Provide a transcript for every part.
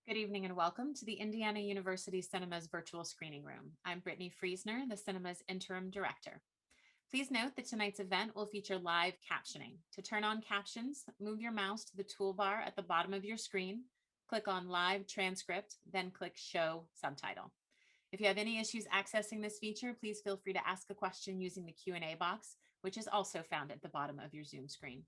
Good evening and welcome to the Indiana University Cinema's virtual screening room. I'm Brittany Friesner, the cinema's interim director. Please note that tonight's event will feature live captioning. To turn on captions, move your mouse to the toolbar at the bottom of your screen, click on Live Transcript, then click Show Subtitle. If you have any issues accessing this feature, please feel free to ask a question using the Q&A box, which is also found at the bottom of your Zoom screen.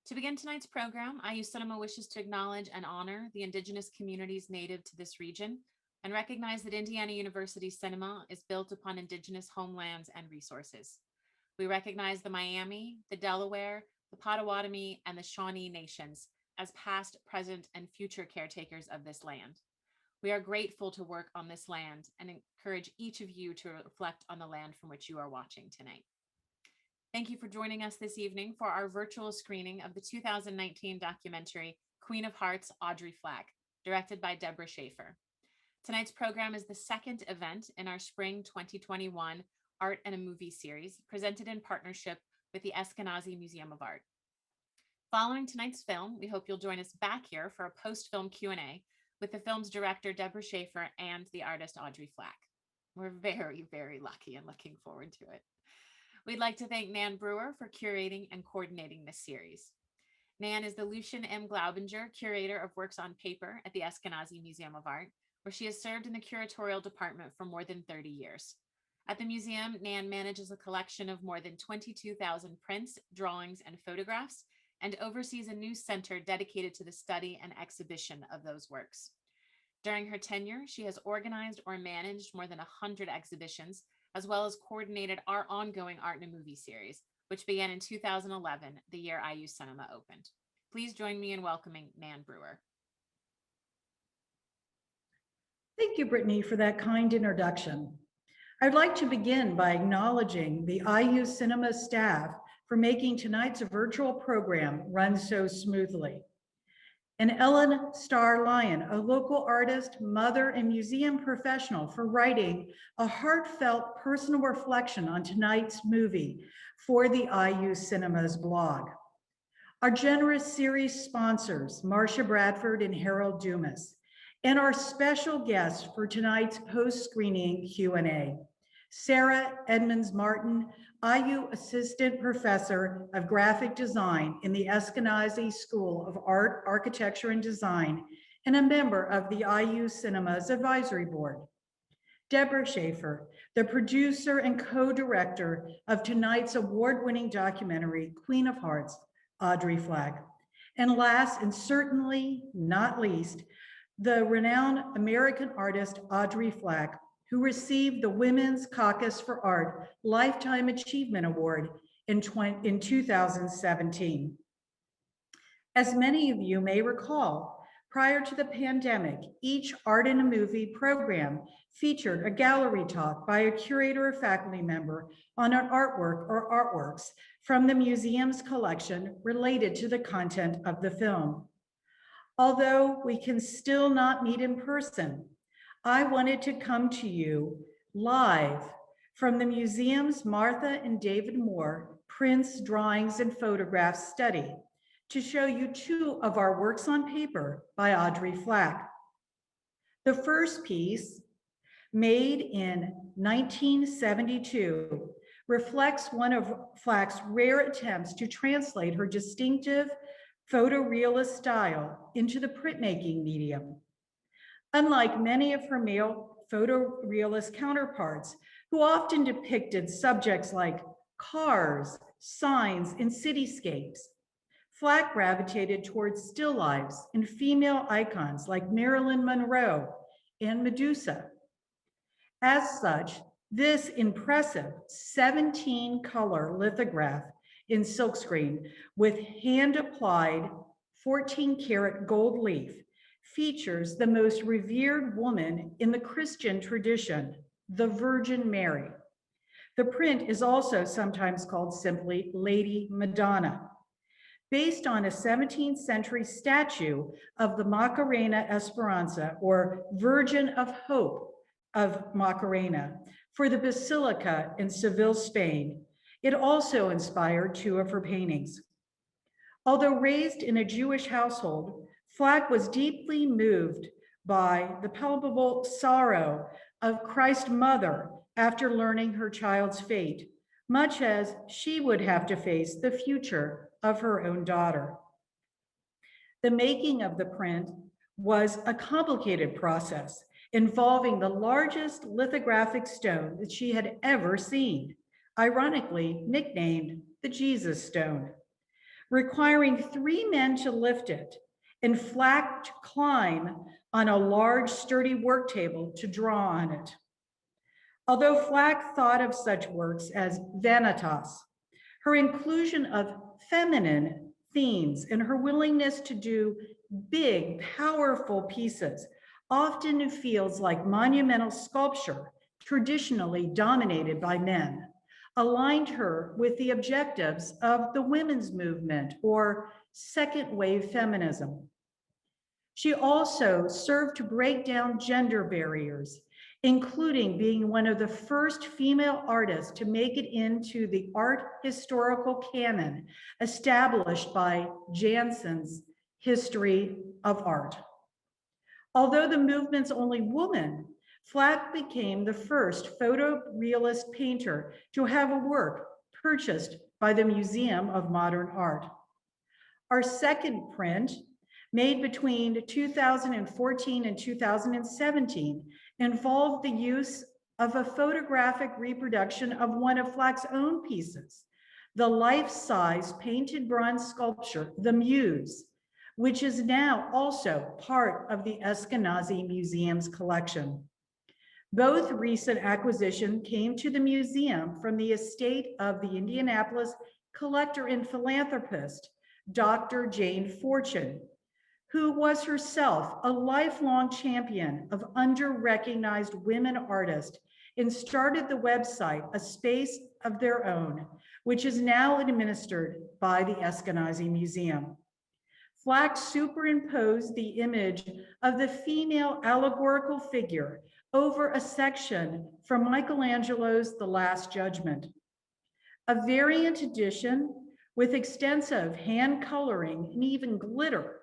To begin tonight's program, IU Cinema wishes to acknowledge and honor the Indigenous communities native to this region and recognize that Indiana University Cinema is built upon Indigenous homelands and resources. We recognize the Miami, the Delaware, the Potawatomi, and the Shawnee nations as past, present, and future caretakers of this land. We are grateful to work on this land and encourage each of you to reflect on the land from which you are watching tonight. Thank you for joining us this evening for our virtual screening of the 2019 documentary, Queen of Hearts, Audrey Flack, directed by Deborah Shaffer. Tonight's program is the second event in our spring 2021 Art and a Movie series, presented in partnership with the Eskenazi Museum of Art. Following tonight's film, we hope you'll join us back here for a post-film Q&A with the film's director, Deborah Shaffer, and the artist, Audrey Flack. We're very, very lucky and looking forward to it. We'd like to thank Nan Brewer for curating and coordinating this series. Nan is the Lucienne M. Glaubinger Curator of Works on Paper at the Eskenazi Museum of Art, where she has served in the curatorial department for more than 30 years. At the museum, Nan manages a collection of more than 22,000 prints, drawings, and photographs, and oversees a new center dedicated to the study and exhibition of those works. During her tenure, she has organized or managed more than 100 exhibitions, as well as coordinated our ongoing Art and a Movie series, which began in 2011, the year IU Cinema opened. Please join me in welcoming Nan Brewer. Thank you, Brittany, for that kind introduction. I'd like to begin by acknowledging the IU Cinema staff for making tonight's virtual program run so smoothly. And Ellen Starr Lyon, a local artist, mother, and museum professional, for writing a heartfelt personal reflection on tonight's movie for the IU Cinema's blog. Our generous series sponsors, Marcia Bradford and Harold Dumas, and our special guests for tonight's post-screening Q&A, Sarah Edmands Martin, IU Assistant Professor of Graphic Design in the Eskenazi School of Art, Architecture, and Design, and a member of the IU Cinema's Advisory Board. Deborah Shaffer, the producer and co-director of tonight's award-winning documentary, Queen of Hearts, Audrey Flack. And last, and certainly not least, the renowned American artist, Audrey Flack, who received the Women's Caucus for Art Lifetime Achievement Award in 2017. As many of you may recall, prior to the pandemic, each Art and a Movie program featured a gallery talk by a curator or faculty member on an artwork or artworks from the museum's collection related to the content of the film. Although we can still not meet in person, I wanted to come to you live from the museum's Martha and David Moore Prints, Drawings, and Photographs study to show you two of our works on paper by Audrey Flack. The first piece, made in 1972, reflects one of Flack's rare attempts to translate her distinctive photorealist style into the printmaking medium. Unlike many of her male photorealist counterparts, who often depicted subjects like cars, signs, and cityscapes, Flack gravitated towards still lifes and female icons like Marilyn Monroe and Medusa. As such, this impressive 17-color lithograph in silkscreen with hand-applied 14-karat gold leaf features the most revered woman in the Christian tradition, the Virgin Mary. The print is also sometimes called simply Lady Madonna, based on a 17th century statue of the Macarena Esperanza, or Virgin of Hope of Macarena, for the Basilica in Seville, Spain. It also inspired two of her paintings. Although raised in a Jewish household, Flack was deeply moved by the palpable sorrow of Christ's mother after learning her child's fate, much as she would have to face the future of her own daughter. The making of the print was a complicated process involving the largest lithographic stone that she had ever seen, ironically nicknamed the Jesus Stone, requiring 3 men to lift it and Flack to climb on a large, sturdy work table to draw on it. Although Flack thought of such works as vanitas, her inclusion of feminine themes and her willingness to do big, powerful pieces often feels like monumental sculpture traditionally dominated by men, aligned her with the objectives of the women's movement or second wave feminism. She also served to break down gender barriers, including being one of the first female artists to make it into the art historical canon established by Janson's History of Art. Although the movement's only woman, Flack became the first photorealist painter to have a work purchased by the Museum of Modern Art. Our second print, made between 2014 and 2017, involved the use of a photographic reproduction of one of Flack's own pieces, the life-size painted bronze sculpture, The Muse, which is now also part of the Eskenazi Museum's collection. Both recent acquisitions came to the museum from the estate of the Indianapolis collector and philanthropist, Dr. Jane Fortune, who was herself a lifelong champion of under-recognized women artists and started the website A Space of Their Own, which is now administered by the Eskenazi Museum. Flack superimposed the image of the female allegorical figure over a section from Michelangelo's The Last Judgment. A variant edition with extensive hand coloring and even glitter.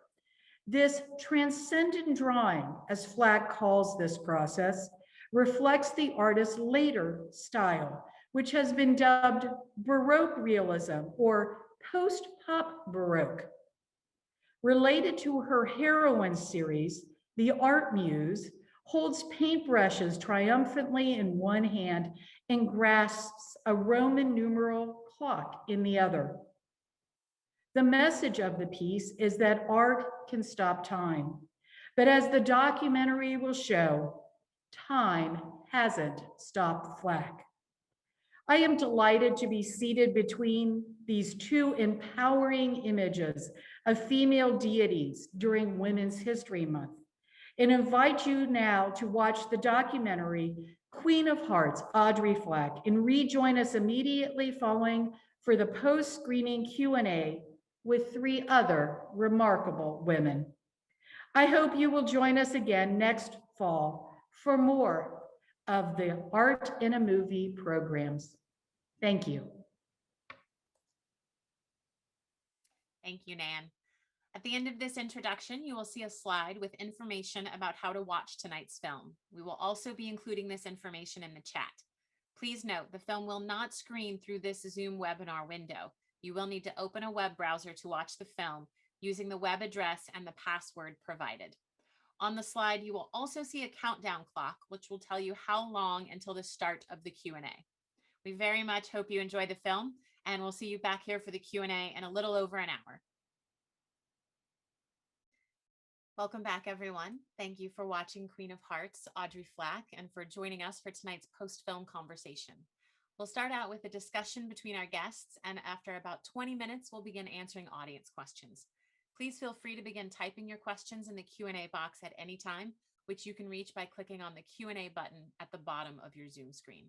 This transcendent drawing, as Flack calls this process, reflects the artist's later style, which has been dubbed Baroque realism or post-pop Baroque. Related to her heroine series, the Art Muse holds paintbrushes triumphantly in one hand and grasps a Roman numeral clock in the other. The message of the piece is that art can stop time, but as the documentary will show, time hasn't stopped Flack. I am delighted to be seated between these two empowering images of female deities during Women's History Month and invite you now to watch the documentary Queen of Hearts, Audrey Flack, and rejoin us immediately following for the post-screening Q&A with 3 other remarkable women. I hope you will join us again next fall for more of the Art in a Movie programs. Thank you. Thank you, Nan. At the end of this introduction, you will see a slide with information about how to watch tonight's film. We will also be including this information in the chat. Please note, the film will not screen through this Zoom webinar window. You will need to open a web browser to watch the film using the web address and the password provided. On the slide, you will also see a countdown clock, which will tell you how long until the start of the Q&A. We very much hope you enjoy the film, and we'll see you back here for the Q&A in a little over an hour. Welcome back, everyone. Thank you for watching Queen of Hearts, Audrey Flack, and for joining us for tonight's post-film conversation. We'll start out with a discussion between our guests, and after about 20 minutes, we'll begin answering audience questions. Please feel free to begin typing your questions in the Q&A box at any time, which you can reach by clicking on the Q&A button at the bottom of your Zoom screen.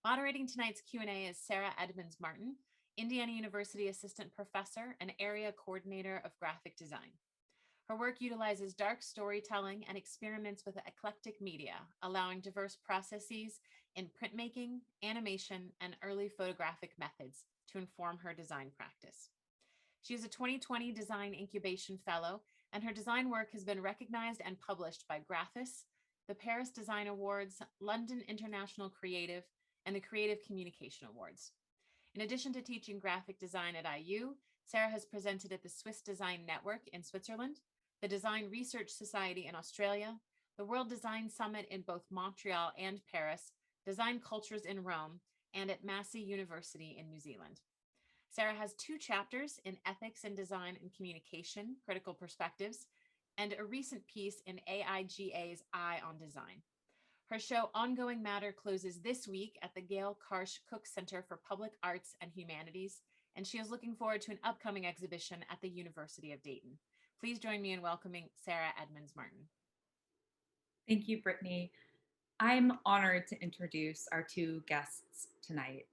Moderating tonight's Q&A is Sarah Edmands Martin, Indiana University Assistant Professor and Area Coordinator of Graphic Design. Her work utilizes dark storytelling and experiments with eclectic media, allowing diverse processes in printmaking, animation, and early photographic methods to inform her design practice. She is a 2020 Design Incubation Fellow and her design work has been recognized and published by Graphis, the Paris Design Awards, London International Creative, and the Creative Communication Awards. In addition to teaching graphic design at IU, Sarah has presented at the Swiss Design Network in Switzerland, the Design Research Society in Australia, the World Design Summit in both Montreal and Paris, Design Cultures in Rome, and at Massey University in New Zealand. Sarah has 2 chapters in Ethics in Design and Communication, Critical Perspectives, and a recent piece in AIGA's Eye on Design. Her show Ongoing Matter closes this week at the Gail Karsh Cook Center for Public Arts and Humanities, and she is looking forward to an upcoming exhibition at the University of Dayton. Please join me in welcoming Sarah Edmands Martin. Thank you, Brittany. I'm honored to introduce our 2 guests tonight.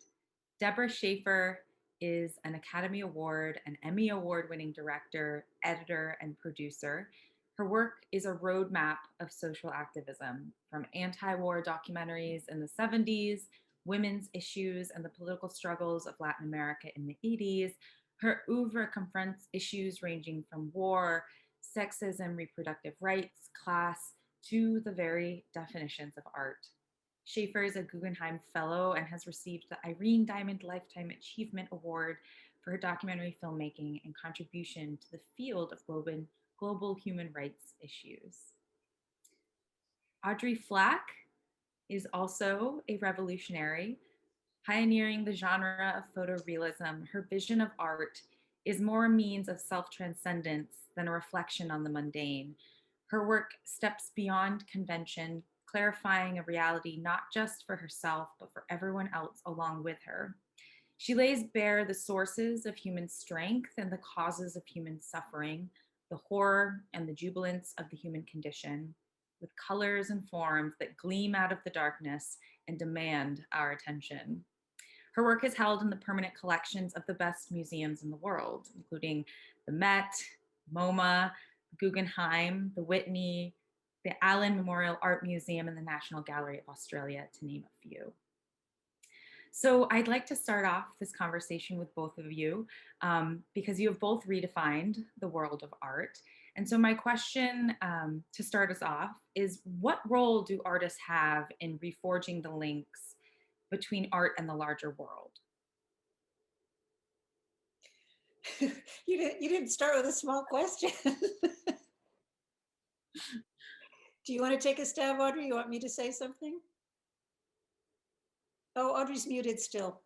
Deborah Shaffer is an Academy Award and Emmy Award-winning director, editor, and producer. Her work is a roadmap of social activism, from anti-war documentaries in the 70s, women's issues and the political struggles of Latin America in the 80s. Her oeuvre confronts issues ranging from war, sexism, reproductive rights, class, to the very definitions of art. Shaffer is a Guggenheim Fellow and has received the Irene Diamond Lifetime Achievement Award for her documentary filmmaking and contribution to the field of global human rights issues. Audrey Flack is also a revolutionary, pioneering the genre of photorealism. Her vision of art is more a means of self-transcendence than a reflection on the mundane. Her work steps beyond convention, clarifying a reality not just for herself, but for everyone else along with her. She lays bare the sources of human strength and the causes of human suffering, the horror and the jubilance of the human condition, with colors and forms that gleam out of the darkness and demand our attention. Her work is held in the permanent collections of the best museums in the world, including the Met, MoMA, Guggenheim, the Whitney, the Allen Memorial Art Museum, and the National Gallery of Australia, to name a few. So I'd like to start off this conversation with both of you because you have both redefined the world of art. And so my question to start us off is, what role do artists have in reforging the links between art and the larger world? You didn't start with a small question. Do you want to take a stab, Audrey? You want me to say something? Oh, Audrey's muted still.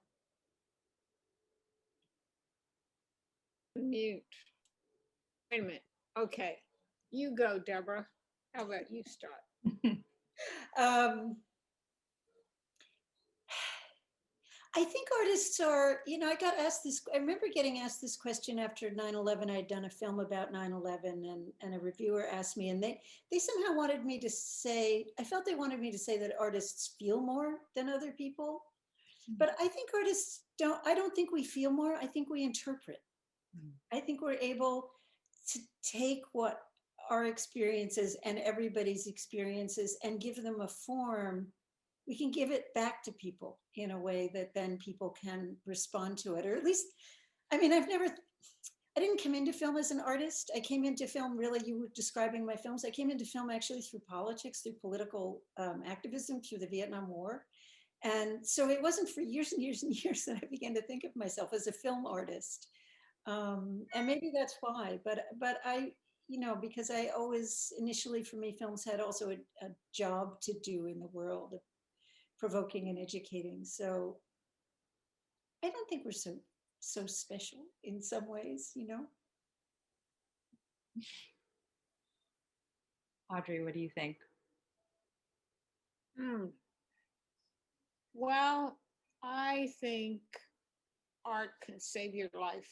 Mute. Wait a minute. Okay, you go, Deborah. How about you start? I think artists are, I got asked this, I remember getting asked this question after 9/11. I'd done a film about 9/11 and a reviewer asked me, and they somehow wanted me to say, I felt they wanted me to say that artists feel more than other people. But I think artists I don't think we feel more, I think we interpret. I think we're able to take what our experiences and everybody's experiences and give them a form. We can give it back to people in a way that then people can respond to it, or at least, I mean, I didn't come into film as an artist. I came into film, really, you were describing my films. I came into film actually through politics, through political activism, through the Vietnam War. And so it wasn't for years and years and years that I began to think of myself as a film artist. And maybe that's why, but I, because I always, initially for me, films had also a job to do in the world of provoking and educating. So I don't think we're so special in some ways, Audrey, what do you think? Well, I think art can save your life.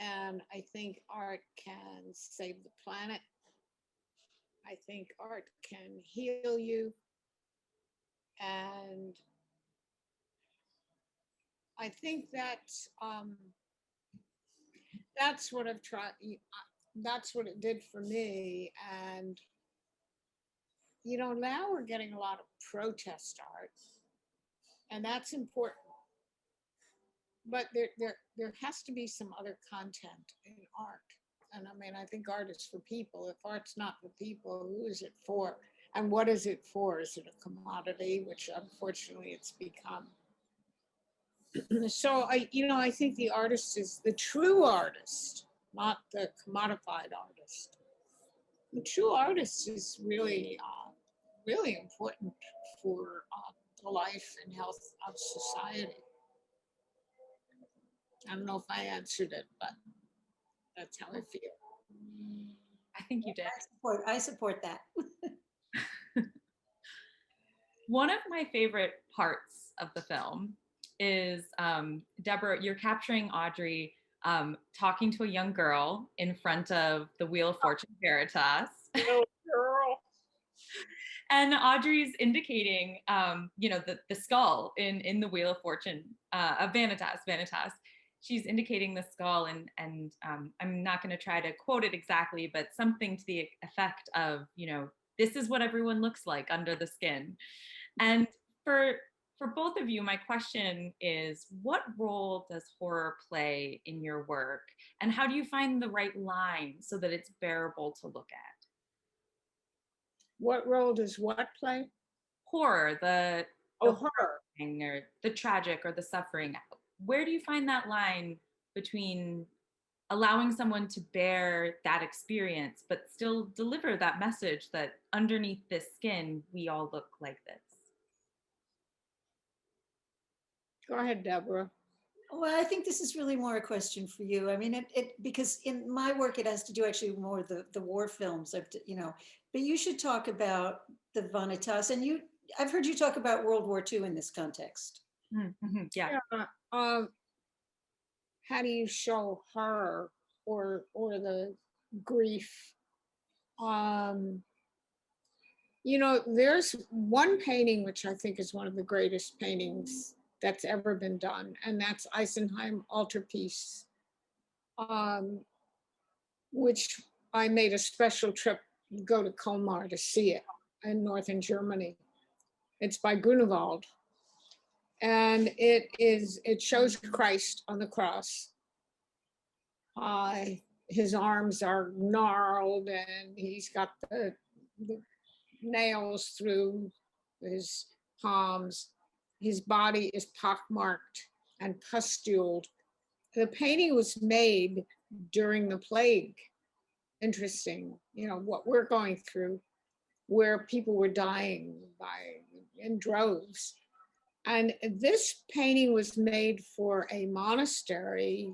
And I think art can save the planet. I think art can heal you. And I think that's what I've tried. That's what it did for me. And now we're getting a lot of protest art, and that's important. But there has to be some other content in art. And I mean, I think art is for people. If art's not for people, who is it for? And what is it for? Is it a commodity, which unfortunately it's become? So I think the artist is the true artist, not the commodified artist. The true artist is really, really important for the life and health of society. I don't know if I answered it, but that's how I feel. I think you did. I support that. One of my favorite parts of the film is Deborah, you're capturing Audrey talking to a young girl in front of the Wheel of Fortune Veritas. Little girl. And Audrey's indicating, the skull in the Wheel of Fortune, Vanitas. She's indicating the skull, and I'm not going to try to quote it exactly, but something to the effect of, this is what everyone looks like under the skin. And for both of you, my question is, what role does horror play in your work? And how do you find the right line so that it's bearable to look at? What role does what play? Horror, the horror. Or the tragic or the suffering. Where do you find that line between allowing someone to bear that experience, but still deliver that message that underneath this skin, we all look like this? Go ahead, Deborah. Well, I think this is really more a question for you. I mean, because in my work, it has to do actually more the war films, but you should talk about the Vanitas, and I've heard you talk about World War II in this context. Mm-hmm. Yeah. How do you show horror or the grief? There's one painting which I think is one of the greatest paintings that's ever been done, and that's Eisenheim Altarpiece, which I made a special trip to go to Colmar to see it in northern Germany. It's by Grunewald, and it shows Christ on the cross. His arms are gnarled, and he's got the nails through his palms. His body is pockmarked and pustuled. The painting was made during the plague. Interesting, what we're going through, where people were dying in droves. And this painting was made for a monastery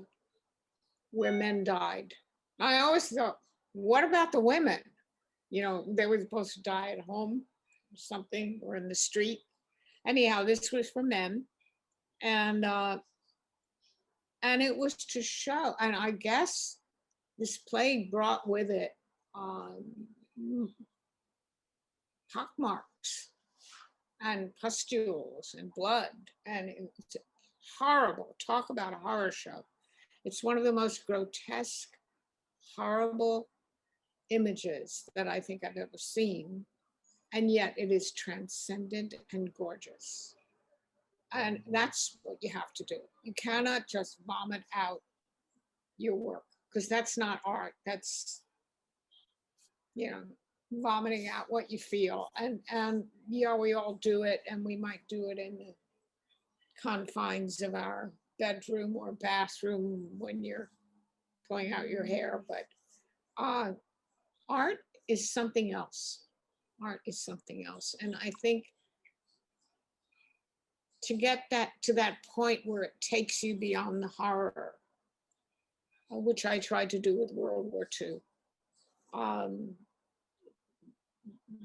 where men died. I always thought, what about the women? They were supposed to die at home or something, or in the street. Anyhow, this was for men. And it was to show, and I guess this plague brought with it pockmarks and pustules and blood. And it's horrible. Talk about a horror show. It's one of the most grotesque, horrible images that I think I've ever seen. And yet it is transcendent and gorgeous. And that's what you have to do. You cannot just vomit out your work, because that's not art. That's, vomiting out what you feel. And we all do it, and we might do it in the confines of our bedroom or bathroom when you're pulling out your hair. But art is something else. Art is something else. And I think to get to that point where it takes you beyond the horror, which I tried to do with World War II,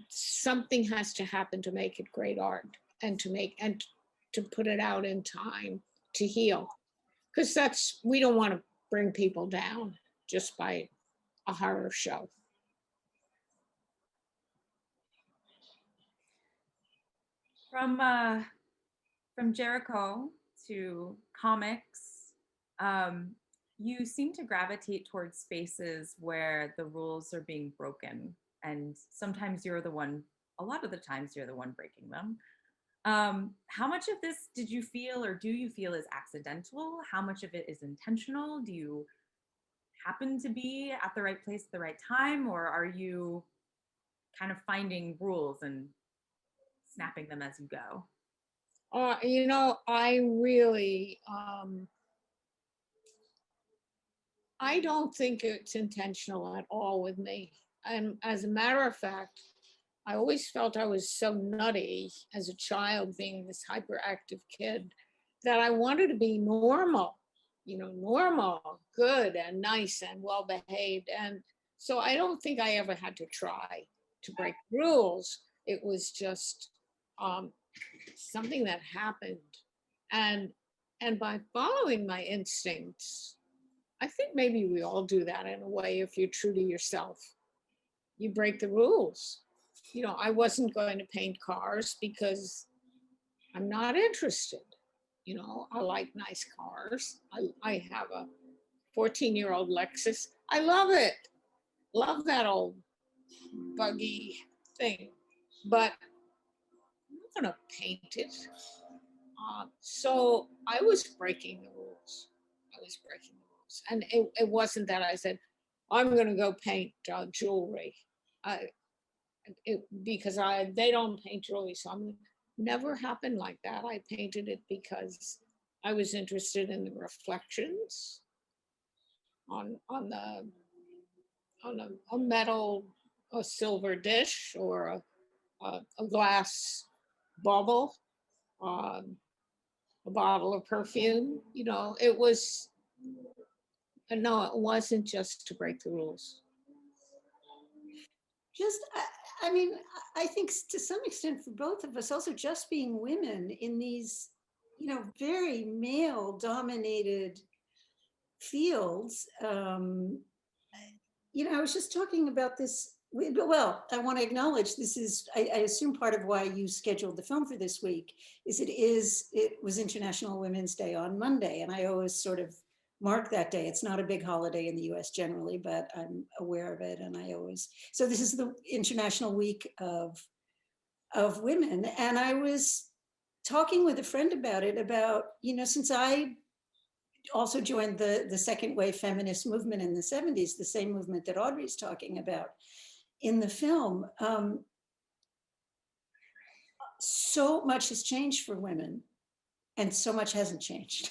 something has to happen to make it great art, and to put it out in time to heal. Because we don't want to bring people down just by a horror show. From Jericho to comics, you seem to gravitate towards spaces where the rules are being broken, and sometimes a lot of the times you're the one breaking them. How much of this did you feel, or do you feel, is accidental? How much of it is intentional? Do you happen to be at the right place at the right time, or are you kind of finding rules and snapping them as you go? You know, I really, I don't think it's intentional at all with me. And as a matter of fact, I always felt I was so nutty as a child, being this hyperactive kid, that I wanted to be normal, you know, normal, good and nice and well behaved. And so I don't think I ever had to try to break rules. It was just something that happened. And by following my instincts, I think maybe we all do that in a way. If you're true to yourself, you break the rules. You know, I wasn't going to paint cars because I'm not interested. You know, I like nice cars. I have a 14-year-old Lexus. I love it. Love that old buggy thing. But I'm not going to paint it. So I was breaking the rules. I was breaking the rules. And it wasn't that I said, I'm going to go paint jewelry. Because they don't paint jewelry, so never happened like that. I painted it because I was interested in the reflections on a metal, a silver dish, or a glass bubble, a bottle of perfume. You know, it was no, it wasn't just to break the rules. Just, I mean, I think to some extent for both of us, also just being women in these, you know, very male dominated fields. You know, I was just talking about this. Well, I want to acknowledge this is, I assume part of why you scheduled the film for this week is it was International Women's Day on Monday. And I always sort of mark that day. It's not a big holiday in the US generally, but I'm aware of it. And so this is the International Week of Women. And I was talking with a friend about it, you know, since I also joined the second wave feminist movement in the 70s, the same movement that Audrey's talking about in the film. So much has changed for women and so much hasn't changed.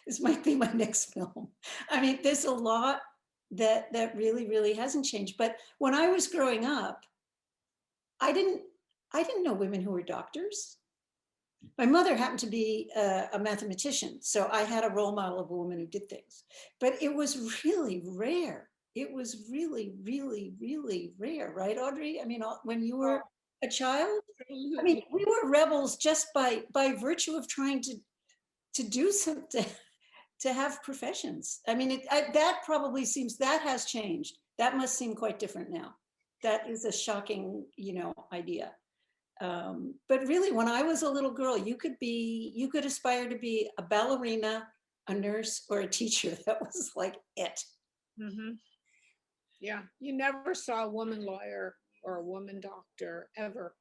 This might be my next film. I mean, there's a lot that really, really hasn't changed. But when I was growing up, I didn't know women who were doctors. My mother happened to be a mathematician, so I had a role model of a woman who did things. But it was really rare. It was really, really, really rare, right, Audrey? I mean, when you were a child, I mean, we were rebels just by virtue of trying to do something, to have professions. I mean, that probably seems, that has changed. That must seem quite different now. That is a shocking, you know, idea. But really, when I was a little girl, you could aspire to be a ballerina, a nurse, or a teacher. That was like it. Mm-hmm. Yeah, you never saw a woman lawyer or a woman doctor ever.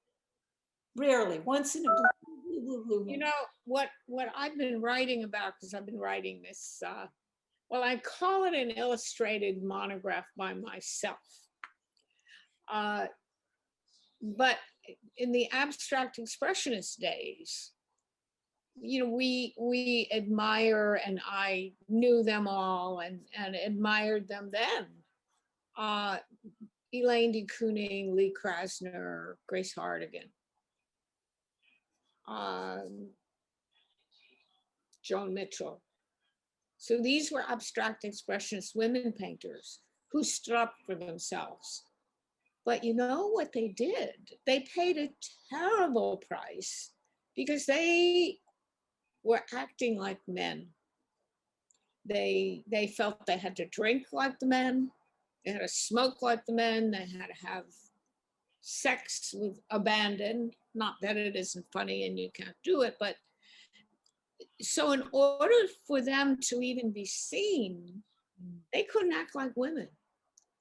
Rarely, once in a blue. You know, what I've been writing about, because I've been writing this, well, I call it an illustrated monograph by myself. But in the abstract expressionist days, you know, we admire, and I knew them all and admired them then. Elaine de Kooning, Lee Krasner, Grace Hardigan, Joan Mitchell. So these were abstract expressionist women painters who stood up for themselves. But you know what they did? They paid a terrible price because they were acting like men. They felt they had to drink like the men. They had to smoke like the men. They had to have sex with abandon. Not that it isn't funny and you can't do it, but so in order for them to even be seen, they couldn't act like women.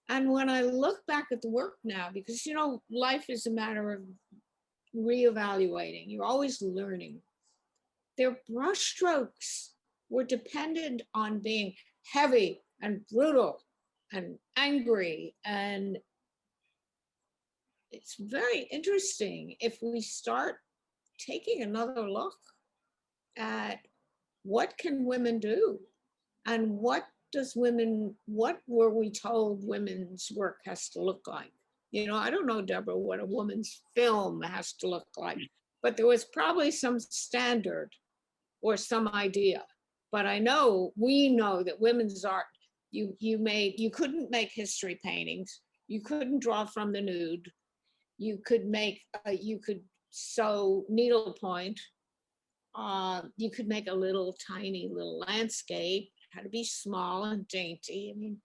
And when I look back at the work now, because, you know, life is a matter of reevaluating. You're always learning. Their brushstrokes were dependent on being heavy, and brutal and angry. And it's very interesting if we start taking another look at what can women do, and what were we told women's work has to look like? You know, I don't know, Deborah, what a woman's film has to look like, but there was probably some standard or some idea. But we know that women's art, you couldn't make history paintings, you couldn't draw from the nude, you could sew needlepoint, you could make a little tiny little landscape, it had to be small and dainty. I mean,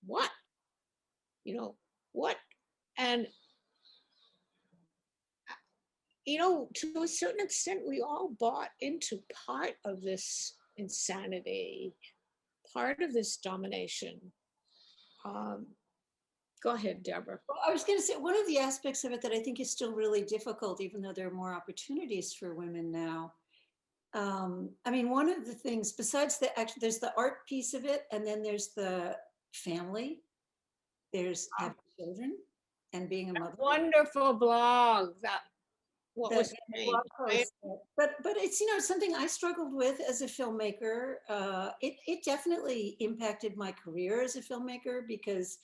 what? You know, what? And, you know, to a certain extent, we all bought into part of this insanity, part of this domination. Go ahead, Deborah. Well, I was going to say, one of the aspects of it that I think is still really difficult, even though there are more opportunities for women now. I mean, one of the things, besides there's the art piece of it, and then there's the family. There's having children and being a mother. Wonderful blog. But it's, you know, something I struggled with as a filmmaker. It definitely impacted my career as a filmmaker, because,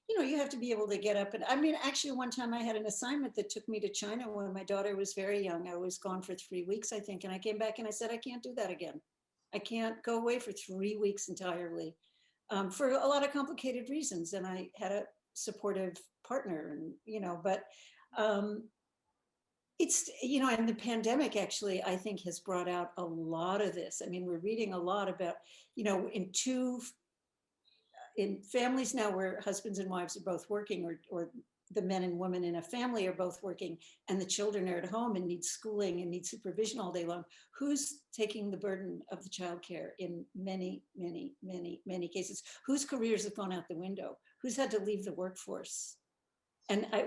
you know, you have to be able to get up. And I mean, actually, one time I had an assignment that took me to China when my daughter was very young. I was gone for 3 weeks, I think. And I came back and I said, I can't do that again. I can't go away for 3 weeks entirely, for a lot of complicated reasons. And I had a supportive partner, and, you know, but it's, you know, and the pandemic actually, I think, has brought out a lot of this. I mean, we're reading a lot about, you know, in families now where husbands and wives are both working, or the men and women in a family are both working, and the children are at home and need schooling and need supervision all day long. Who's taking the burden of the childcare in many, many, many, many cases? Whose careers have gone out the window? Who's had to leave the workforce? And I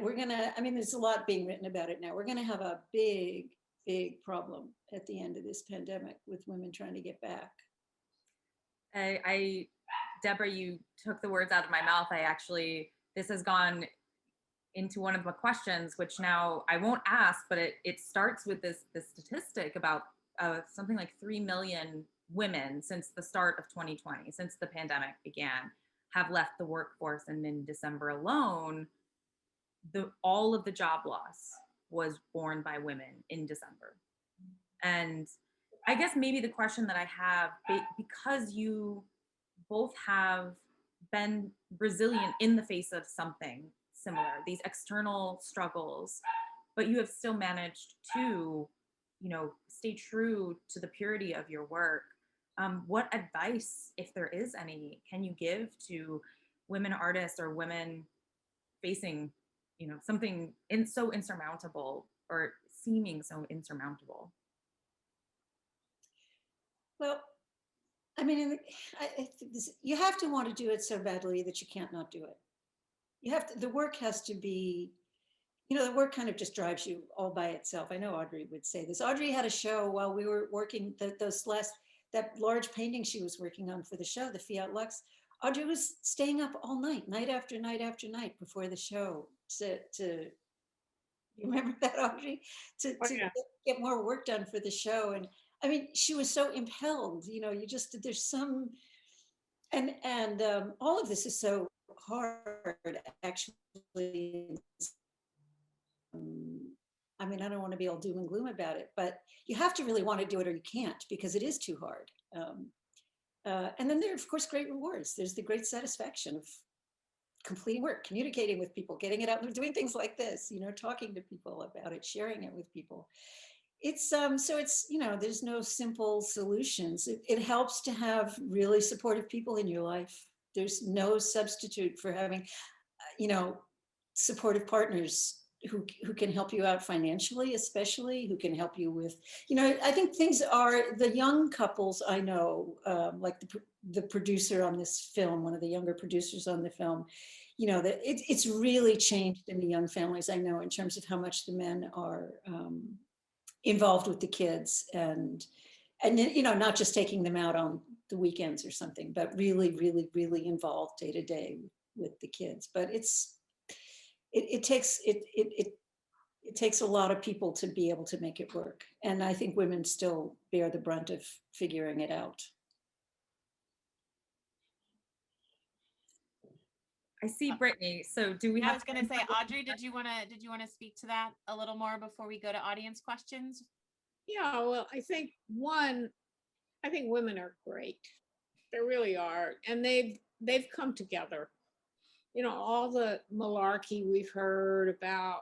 mean, there's a lot being written about it now. We're gonna have a big, big problem at the end of this pandemic with women trying to get back. Deborah, you took the words out of my mouth. This has gone into one of the questions, which now I won't ask, but it starts with this statistic about something like 3 million women since the start of 2020, since the pandemic began, have left the workforce. And in December alone, all of the job loss was borne by women in December. And I guess maybe the question that I have, because you both have been resilient in the face of something similar, these external struggles, but you have still managed to, you know, stay true to the purity of your work. What advice, if there is any, can you give to women artists or women facing, you know, something so insurmountable, or seeming so insurmountable? Well, I mean, I think you have to want to do it so badly that you can't not do it. You have to, the work has to be, you know, the work kind of just drives you all by itself. I know Audrey would say this. Audrey had a show while we were working, that large painting she was working on for the show, the Fiat Lux. Audrey was staying up all night, night after night after night before the show to you remember that, Audrey? To get more work done for the show. And I mean, she was so impelled, you know, there's some, and all of this is so hard, actually. I mean, I don't want to be all doom and gloom about it, but you have to really want to do it, or you can't, because it is too hard. And then there are, of course, great rewards. There's the great satisfaction of completing work, communicating with people, getting it out, and doing things like this, you know, talking to people about it, sharing it with people. It's so it's, you know, there's no simple solutions. It helps to have really supportive people in your life. There's no substitute for having, you know, supportive partners who can help you out financially, especially, who can help you with, you know, I think things are, the young couples I know, like the producer on this film, one of the younger producers on the film, you know, that it's really changed in the young families I know, in terms of how much the men are involved with the kids, and And then, you know, not just taking them out on the weekends or something, but really, really, really involved day to day with the kids. But it takes a lot of people to be able to make it work. And I think women still bear the brunt of figuring it out. I see Brittany. So do we I have? was going to say, Audrey, did you want to speak to that a little more before we go to audience questions? Yeah, well, I think women are great. They really are. And they've come together. You know, all the malarkey we've heard about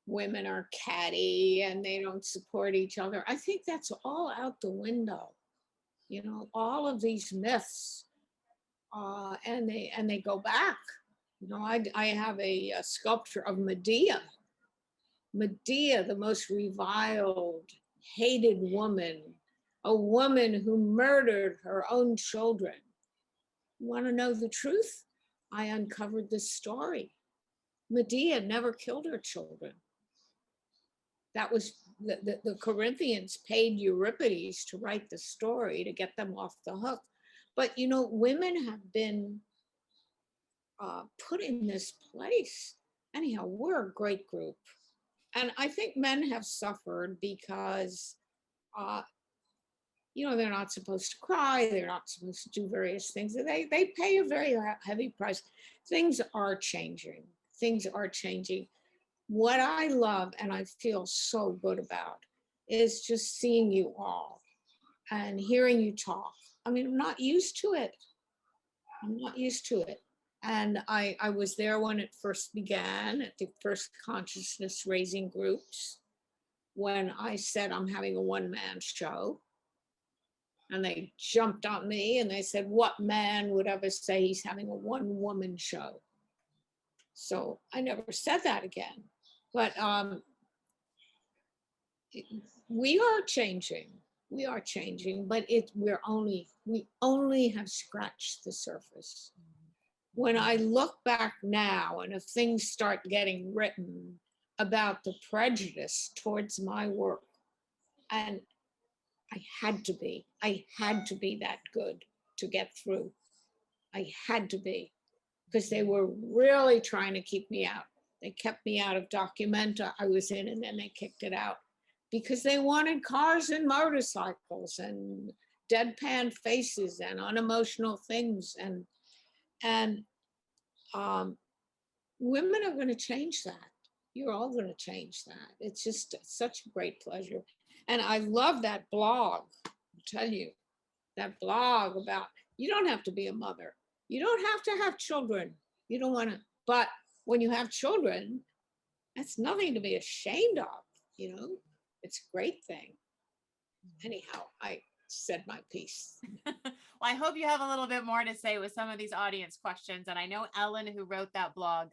women are catty and they don't support each other. I think that's all out the window. You know, all of these myths, and they go back. You know, I have a sculpture of Medea, the most reviled, hated woman, a woman who murdered her own children. You want to know the truth? I uncovered this story. Medea never killed her children. That was the Corinthians paid Euripides to write the story to get them off the hook. But, you know, women have been put in this place. Anyhow, we're a great group. And I think men have suffered because, you know, they're not supposed to cry. They're not supposed to do various things. They pay a very heavy price. Things are changing. Things are changing. What I love and I feel so good about is just seeing you all and hearing you talk. I mean, I'm not used to it. I'm not used to it. And I was there when it first began, at the first consciousness raising groups, when I said I'm having a one-man show. And they jumped on me and they said, what man would ever say he's having a one-woman show? So I never said that again. But we are changing. We are changing, but we only have scratched the surface. When I look back now, and if things start getting written about the prejudice towards my work, and I had to be that good to get through. I had to be, because they were really trying to keep me out. They kept me out of Documenta I was in, and then they kicked it out because they wanted cars and motorcycles and deadpan faces and unemotional things. And women are going to change that. You're all going to change that. It's just such a great pleasure. And I love that blog. I'll tell you, that blog about, you don't have to be a mother. You don't have to have children. You don't want to, but when you have children, that's nothing to be ashamed of, you know? It's a great thing. Anyhow, I said my piece. Well, I hope you have a little bit more to say with some of these audience questions. And I know Ellen, who wrote that blog,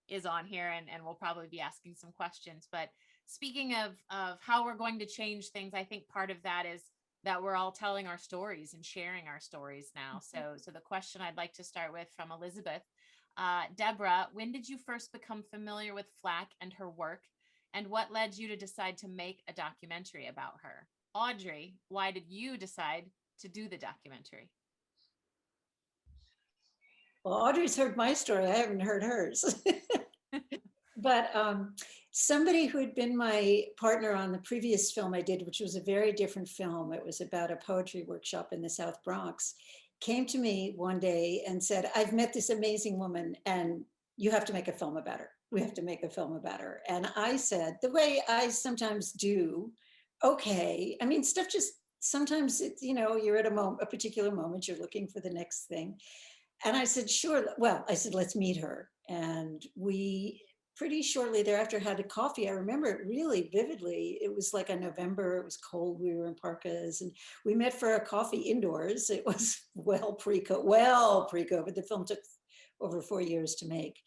is on here and we'll probably be asking some questions. But speaking of how we're going to change things, I think part of that is that we're all telling our stories and sharing our stories now. So the question I'd like to start with from Elizabeth. Deborah, when did you first become familiar with Flack and her work? And what led you to decide to make a documentary about her? Audrey, why did you decide to do the documentary? Well, Audrey's heard my story. I haven't heard hers. But somebody who had been my partner on the previous film I did, which was a very different film, it was about a poetry workshop in the South Bronx, came to me one day and said, I've met this amazing woman and you have to make a film about her. We have to make a film about her. And I said, the way I sometimes do, okay. I mean, stuff just, sometimes, you know, you're at a particular moment, you're looking for the next thing. And I said, sure. Well, I said, let's meet her. And we pretty shortly thereafter had a coffee. I remember it really vividly. It was like a November, it was cold, we were in parkas, and we met for a coffee indoors. It was well pre-COVID. The film took over 4 years to make.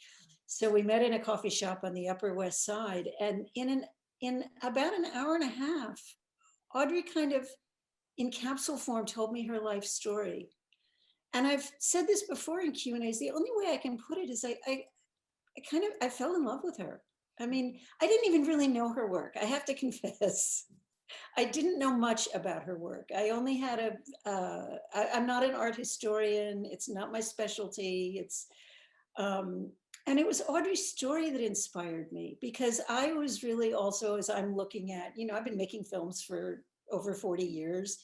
So we met in a coffee shop on the Upper West Side, and in about an hour and a half, Audrey kind of in capsule form told me her life story. And I've said this before in Q&As, the only way I can put it is I fell in love with her. I mean, I didn't even really know her work. I have to confess. I didn't know much about her work. I only had I'm not an art historian. It's not my specialty. And it was Audrey's story that inspired me, because I was really also, as I'm looking at, I've been making films for over 40 years.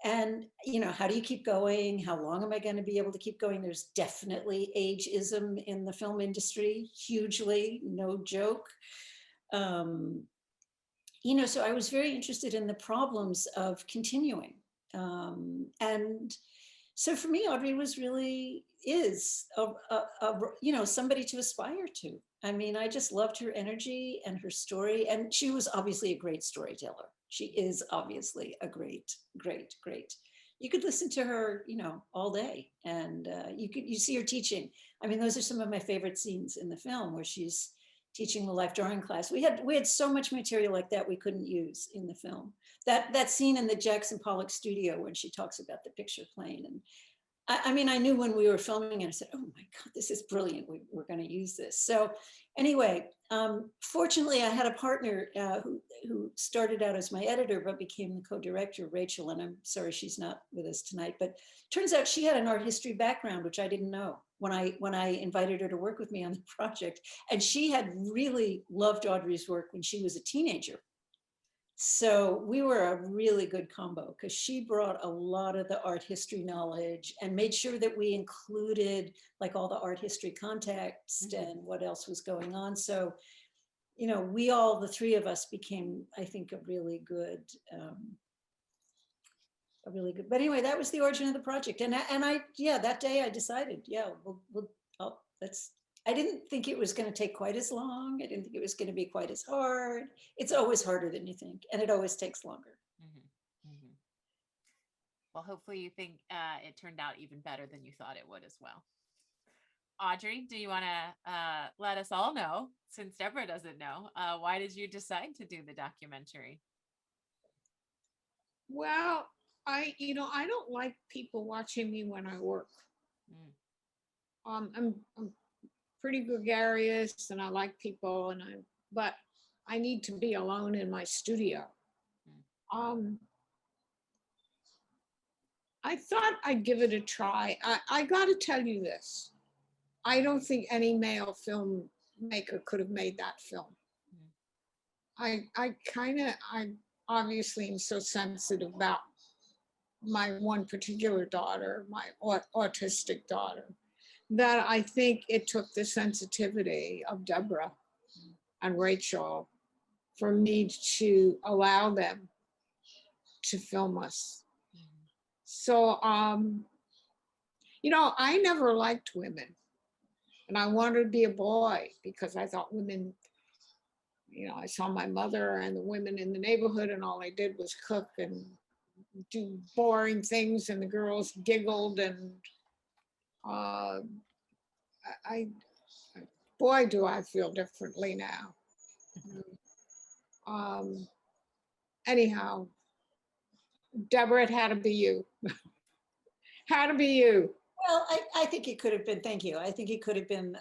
And, how do you keep going? How long am I going to be able to keep going? There's definitely ageism in the film industry, hugely, no joke. So I was very interested in the problems of continuing. And so for me, Audrey is somebody to aspire to. I mean, I just loved her energy and her story, and she was obviously a great storyteller. She is obviously a great. You could listen to her, all day, and you see her teaching. I mean, those are some of my favorite scenes in the film, where she's teaching the life drawing class. We had so much material like that we couldn't use in the film. That scene in the Jackson Pollock studio when she talks about the picture plane, and I mean, I knew when we were filming it, I said, oh my God, this is brilliant. We're going to use this. So anyway, fortunately, I had a partner who started out as my editor, but became the co-director, Rachel, and I'm sorry she's not with us tonight, but turns out she had an art history background, which I didn't know when I invited her to work with me on the project. And she had really loved Audrey's work when she was a teenager. So we were a really good combo, because she brought a lot of the art history knowledge and made sure that we included like all the art history context and what else was going on. So, the three of us became, I think, a really good, but anyway, that was the origin of the project. And that day I decided, I didn't think it was going to take quite as long. I didn't think it was going to be quite as hard. It's always harder than you think, and it always takes longer. Well, hopefully you think it turned out even better than you thought it would as well. Audrey, do you want to let us all know, since Deborah doesn't know, why did you decide to do the documentary? Well, I don't like people watching me when I work. I'm pretty gregarious, and I like people, but I need to be alone in my studio. I thought I'd give it a try. I got to tell you this. I don't think any male filmmaker could have made that film. I obviously am so sensitive about my one particular daughter, my autistic daughter, that I think it took the sensitivity of Deborah and Rachel for me to allow them to film us. So, I never liked women, and I wanted to be a boy, because I thought women, I saw my mother and the women in the neighborhood, and all they did was cook and do boring things, and the girls giggled, and boy, do I feel differently now. Anyhow, Deborah, it had to be you. Had to be you. Well, I think it could have been, thank you. I think it could have been,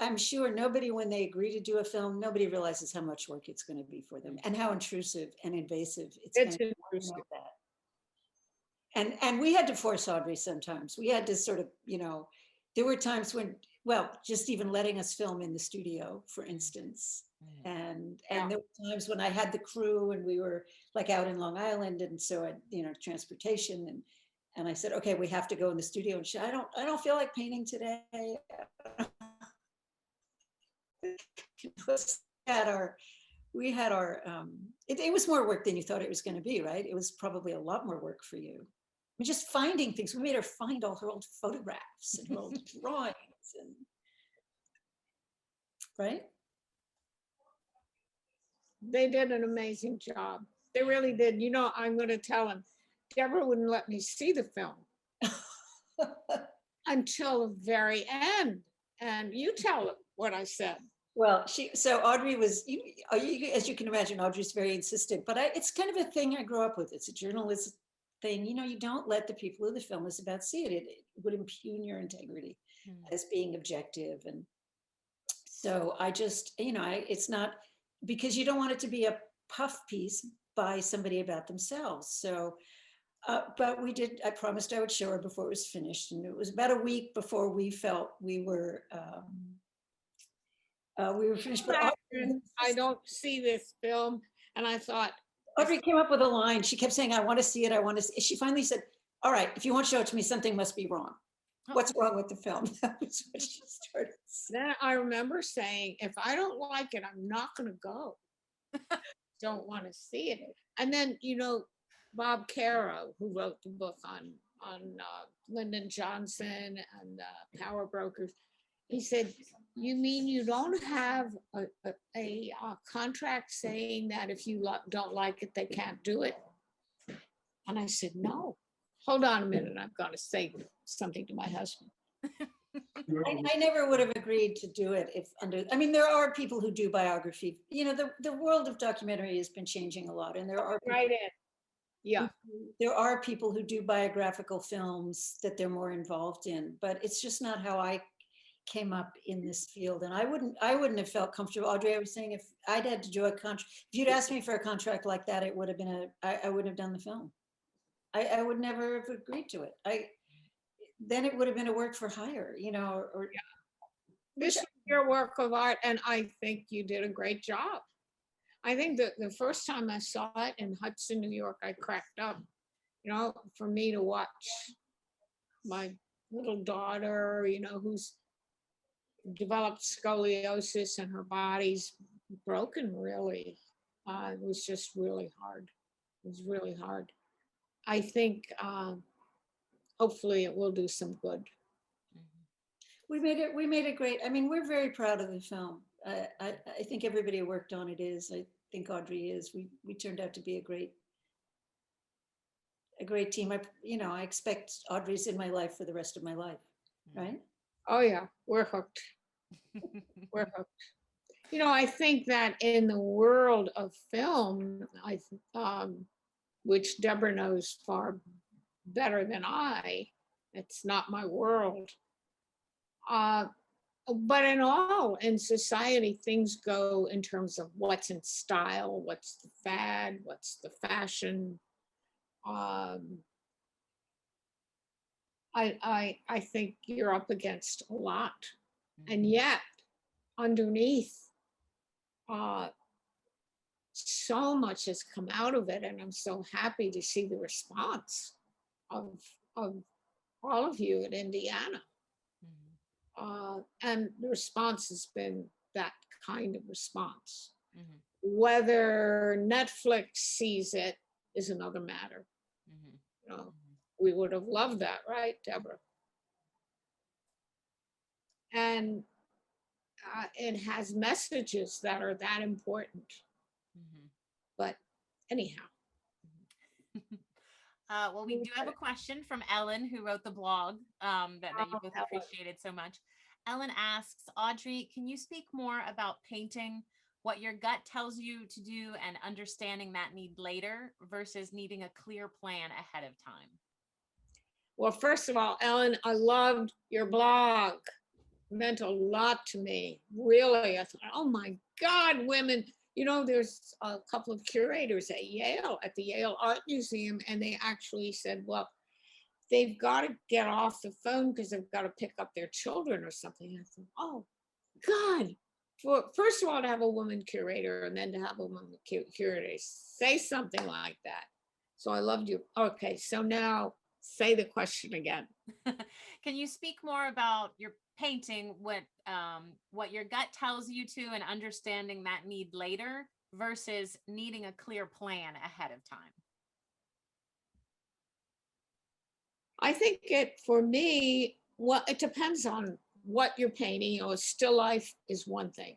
I'm sure nobody, when they agree to do a film, nobody realizes how much work it's going to be for them and how intrusive and invasive it's going to be. And we had to force Audrey sometimes. We had to sort of, there were times when, just even letting us film in the studio, for instance. And there were times when I had the crew and we were like out in Long Island, and so I, transportation, and I said, okay, we have to go in the studio. And she, I don't feel like painting today. It was more work than you thought it was going to be, right? It was probably a lot more work for you. I mean, just finding things. We made her find all her old photographs and her old drawings, right? They did an amazing job. They really did. I'm going to tell him, Deborah wouldn't let me see the film until the very end. And you tell him what I said. Well, so Audrey was, as you can imagine, Audrey's very insistent, but it's kind of a thing I grew up with. It's a journalist thing. You don't let the people who the film is about see it. It would impugn your integrity as being objective. And so I just, it's not, because you don't want it to be a puff piece by somebody about themselves. So, but I promised I would show her before it was finished. And it was about a week before we felt we were finished. But I don't see this film, and I thought, Audrey came up with a line. She kept saying, I want to see it. I want to see it. She finally said, all right, if you won't show it to me, something must be wrong. What's wrong with the film? That was what she started saying. then I remember saying, if I don't like it, I'm not going to go. Don't want to see it. And then, you know, Bob Caro, who wrote the book on Lyndon Johnson and Power Brokers, he said, you mean you don't have a contract saying that if you don't like it, they can't do it? And I said, no. Hold on a minute. I'm going to say something to my husband. I never would have agreed to do it if I mean, there are people who do biography. You know, the world of documentary has been changing a lot, and there are Right in. Yeah. There are people who do biographical films that they're more involved in, but it's just not how I came up in this field. And I wouldn't have felt comfortable. Audrey, I was saying, if I'd had to do a contract, if you'd asked me for a contract like that, it would have been I wouldn't have done the film. I would never have agreed to it. Then it would have been a work for hire, you know, or yeah. This is your work of art, and I think you did a great job. I think that the first time I saw it in Hudson, New York, I cracked up. You know, for me to watch my little daughter, you know, who's developed scoliosis and her body's broken, really. It was just really hard. It was really hard. I think hopefully it will do some good. We made it great. I mean, we're very proud of the film. I think everybody who worked on it is. I think Audrey is. We turned out to be a great team. I expect Audrey's in my life for the rest of my life, right? Oh yeah, we're hooked. We're hooked. You know, I think that in the world of film, which Deborah knows far better than I, it's not my world. But in society, things go in terms of what's in style, what's the fad, what's the fashion. I think you're up against a lot. And yet, underneath, so much has come out of it, and I'm so happy to see the response of all of you at Indiana. And the response has been that kind of response. Whether Netflix sees it is another matter. You know, we would have loved that, right, Deborah? And it has messages that are that important. But anyhow. Well, we do have a question from Ellen, who wrote the blog that you both appreciated so much. Ellen asks, Audrey, can you speak more about painting what your gut tells you to do and understanding that need later versus needing a clear plan ahead of time? Well, first of all, Ellen, I loved your blog. It meant a lot to me, really. I thought, oh my God, women. You know, there's a couple of curators at the Yale Art Museum, and they actually said, well, they've got to get off the phone because they've got to pick up their children or something. I thought, oh God, first of all, to have a woman curator and then to have a woman curator say something like that. So I loved you. Okay, so now say the question again. Can you speak more about your painting, what your gut tells you to and understanding that need later versus needing a clear plan ahead of time? I think for me, well, it depends on what you're painting. You know, a still life is one thing.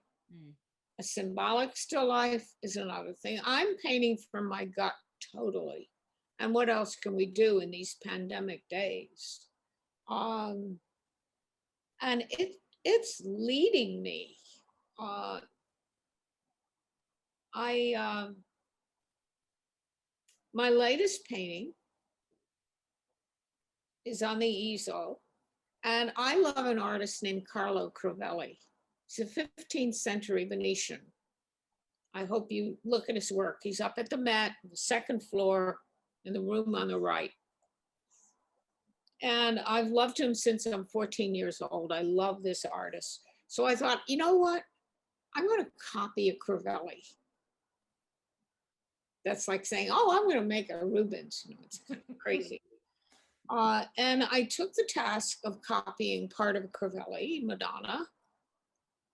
A symbolic still life is another thing. I'm painting from my gut totally. And what else can we do in these pandemic days? And it's leading me. My latest painting is on the easel, and I love an artist named Carlo Crivelli. He's a 15th century Venetian. I hope you look at his work. He's up at the Met, the second floor, in the room on the right. And I've loved him since I'm 14 years old. I love this artist. So I thought, you know what? I'm going to copy a Crivelli. That's like saying, oh, I'm going to make a Rubens. You know, it's kind of crazy. And I took the task of copying part of a Crivelli, Madonna.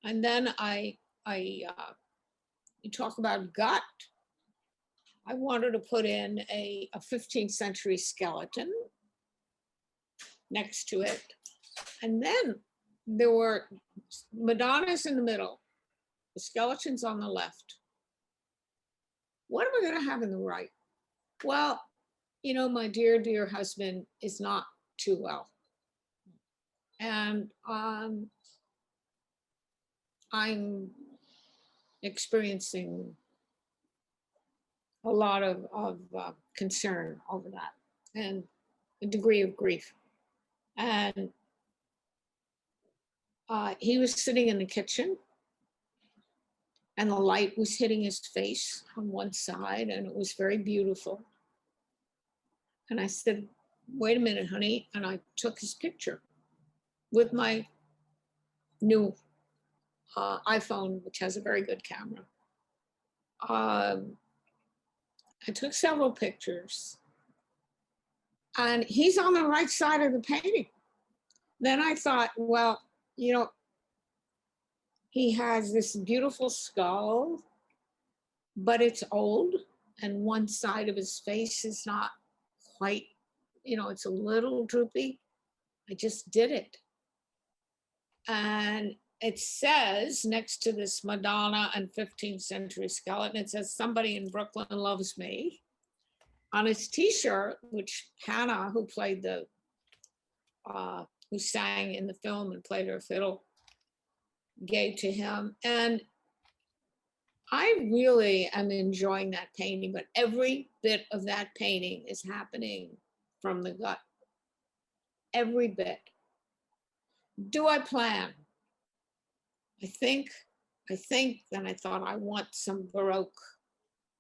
And then you talk about gut. I wanted to put in a 15th century skeleton next to it. And then there were Madonnas in the middle, the skeletons on the left. What am I going to have in the right? Well, you know, my dear, dear husband is not too well. And I'm experiencing a lot of concern over that and a degree of grief. And he was sitting in the kitchen and the light was hitting his face on one side and it was very beautiful. And I said, wait a minute, honey. And I took his picture with my new iPhone, which has a very good camera. I took several pictures and he's on the right side of the painting. Then I thought, well, you know, he has this beautiful skull, but it's old and one side of his face is not quite, you know, it's a little droopy. I just did it. And it says next to this Madonna and 15th century skeleton, it says, somebody in Brooklyn loves me. On his t-shirt, which Hannah, who played who sang in the film and played her fiddle, gave to him. And I really am enjoying that painting, but every bit of that painting is happening from the gut. Every bit. Do I plan? I think, then I thought I want some Baroque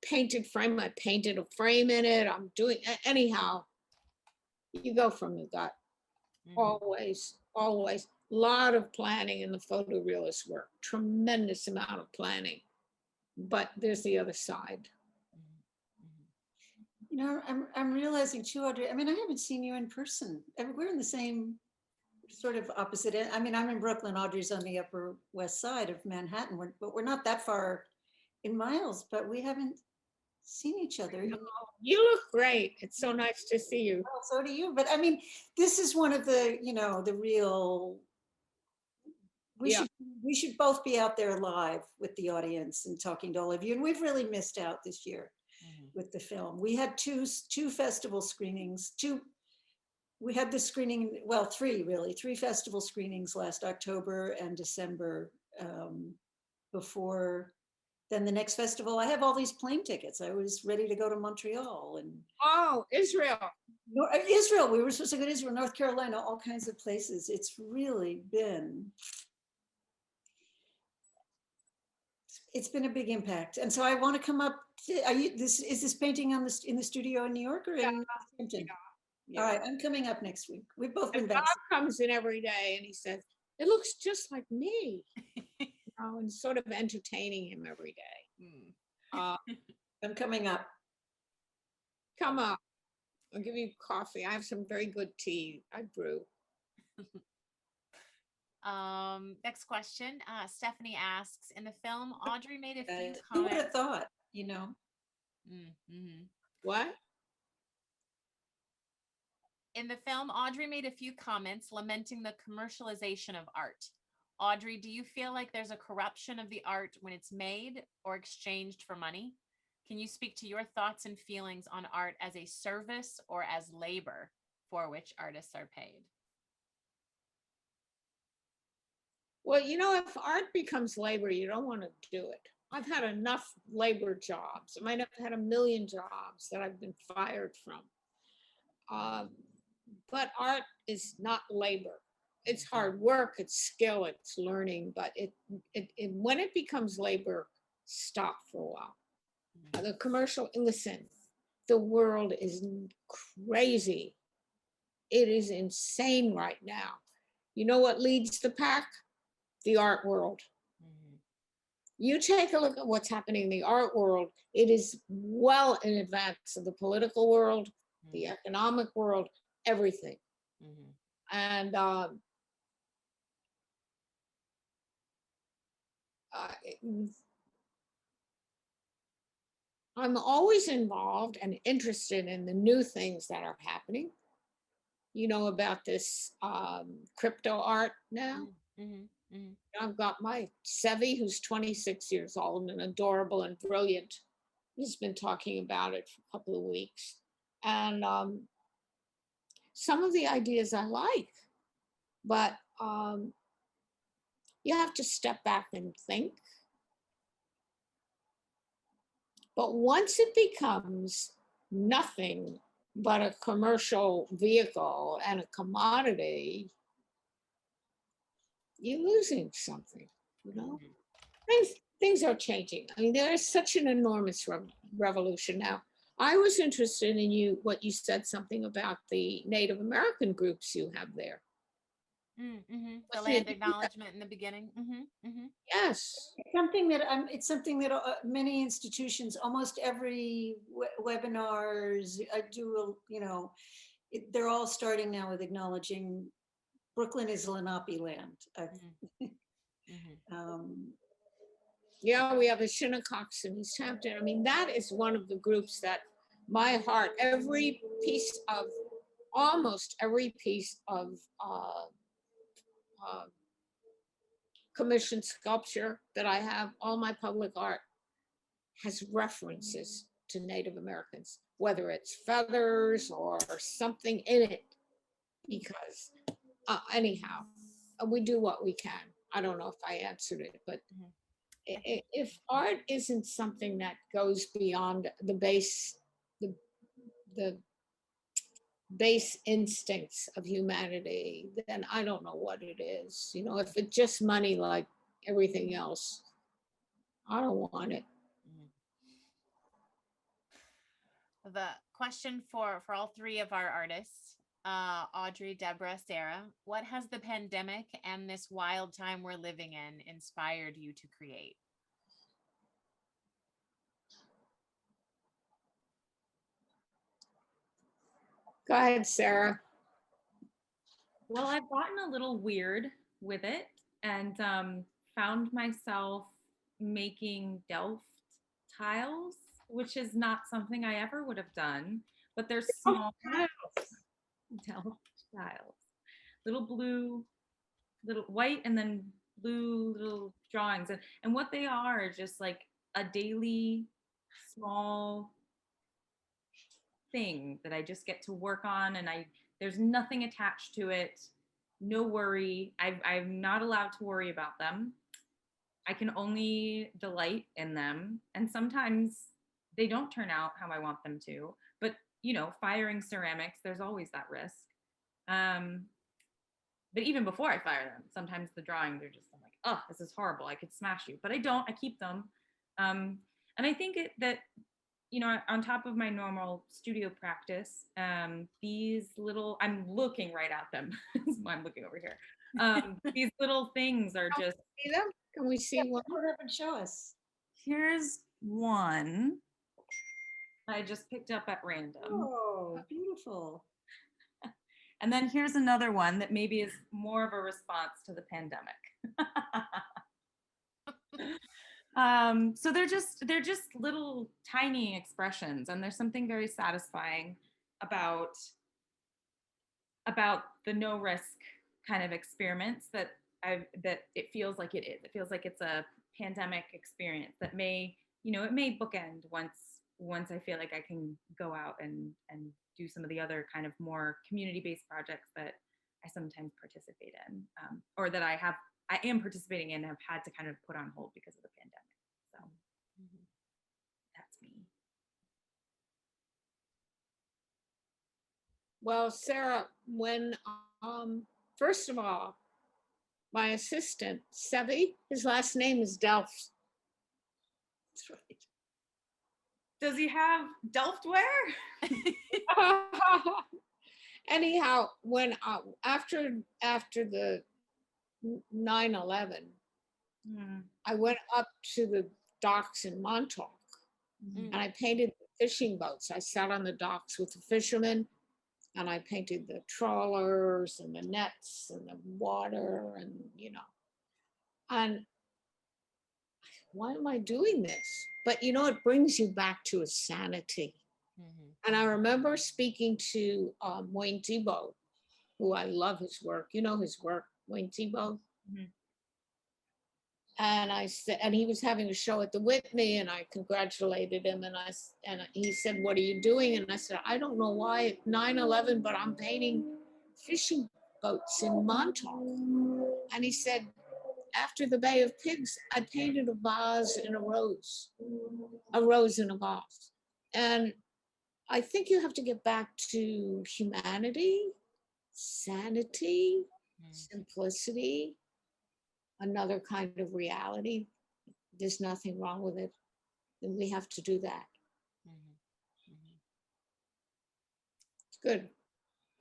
painted frame. I painted a frame in it. I'm doing, anyhow, you go from the gut. Always, always. A lot of planning in the photorealist work, tremendous amount of planning. But there's the other side. You know, I'm realizing too, Audrey, I mean, I haven't seen you in person. We're in the same sort of opposite end. I mean, I'm in Brooklyn, Audrey's on the Upper West Side of Manhattan, but we're not that far in miles, but we haven't seen each other. No, you look great. It's so nice to see you. Well, so do you. But I mean, this is one of the, you know, the real, we should both be out there live with the audience and talking to all of you. And we've really missed out this year with the film. We had two festival screenings, we had the screening, well, three festival screenings last October and December before then the next festival. I have all these plane tickets. I was ready to go to Montreal and Israel. Israel. We were supposed to go to Israel, North Carolina, all kinds of places. It's really been, it's been a big impact. And so I want to come up. Is this painting in the studio in New York or in Washington? Yeah. All right, I'm coming up next week. We've both been back. Bob comes in every day and he says, it looks just like me. And sort of entertaining him every day. I'm coming up. Come up. I'll give you coffee. I have some very good tea I brew. Next question. Stephanie asks, in the film, Audrey made a few comments. Who would have thought, you know? What? In the film, Audrey made a few comments lamenting the commercialization of art. Audrey, do you feel like there's a corruption of the art when it's made or exchanged for money? Can you speak to your thoughts and feelings on art as a service or as labor for which artists are paid? Well, you know, if art becomes labor, you don't want to do it. I've had enough labor jobs. I might have had 1 million jobs that I've been fired from. But art is not labor. It's hard work, it's skill, it's learning, but when it becomes labor, stop for a while. The commercial, listen, the world is crazy. It is insane right now. You know what leads the pack? The art world. You take a look at what's happening in the art world, it is well in advance of the political world, the economic world, everything. And I'm always involved and interested in the new things that are happening. You know about this crypto art now? I've got my Sevi, who's 26 years old and adorable and brilliant. He's been talking about it for a couple of weeks. And some of the ideas I like, but you have to step back and think. But once it becomes nothing but a commercial vehicle and a commodity, you're losing something, you know? Things are changing. I mean, there is such an enormous revolution now. I was interested in what you said something about the Native American groups you have there. The land acknowledgement in the beginning. Yes. It's something that many institutions, almost every webinars I do, they're all starting now with acknowledging Brooklyn is Lenape land. Yeah, we have a Shinnecox in East Hampton. I mean, that is one of the groups that my heart, almost every piece of commissioned sculpture that I have, all my public art has references to Native Americans, whether it's feathers or something in it, because anyhow, we do what we can. I don't know if I answered it, but if art isn't something that goes beyond the base instincts of humanity, then I don't know what it is. If it's just money like everything else, I don't want it. The question for all three of our artists, Audrey, Deborah, Sarah, what has the pandemic and this wild time we're living in inspired you to create? Go ahead, Sarah. Well, I've gotten a little weird with it and found myself making Delft tiles, which is not something I ever would have done, but they're small Delft tiles, little blue, little white, and then blue little drawings. And what they are just like a daily small thing that I just get to work on, and there's nothing attached to it, no worry. I'm not allowed to worry about them. I can only delight in them, and sometimes they don't turn out how I want them to, but firing ceramics, there's always that risk. But even before I fire them, sometimes the drawings are just, I'm like, oh, this is horrible, I could smash you, but I don't. I keep them. And I think that on top of my normal studio practice, these little, I'm looking right at them. I'm looking over here. These little things are just. See them? Can we see one? Come up and show us. Here's one I just picked up at random. Oh, beautiful. And then here's another one that maybe is more of a response to the pandemic. So they're just little tiny expressions, and there's something very satisfying about the no risk kind of experiments that it feels like it is. It feels like it's a pandemic experience that may, it may bookend once I feel like I can go out and do some of the other kind of more community-based projects that I sometimes participate in, or that I am participating in and have had to kind of put on hold because of the pandemic. So that's me. Well, Sarah, when first of all, my assistant, Sevi, his last name is Delft. That's right. Does he have Delftware? Anyhow, when after the 9/11, I went up to the docks in Montauk and I painted the fishing boats. I sat on the docks with the fishermen and I painted the trawlers and the nets and the water and, and why am I doing this? But, it brings you back to a sanity. And I remember speaking to Wayne Thiebaud, who I love his work. You know his work, Wayne Thiebaud? And I said, and he was having a show at the Whitney, and I congratulated him. And he said, "What are you doing?" And I said, "I don't know why it's 9/11, but I'm painting fishing boats in Montauk." And he said, "After the Bay of Pigs, I painted a vase in a rose in a vase." And I think you have to get back to humanity, sanity, simplicity, another kind of reality. There's nothing wrong with it. Then we have to do that. It's good.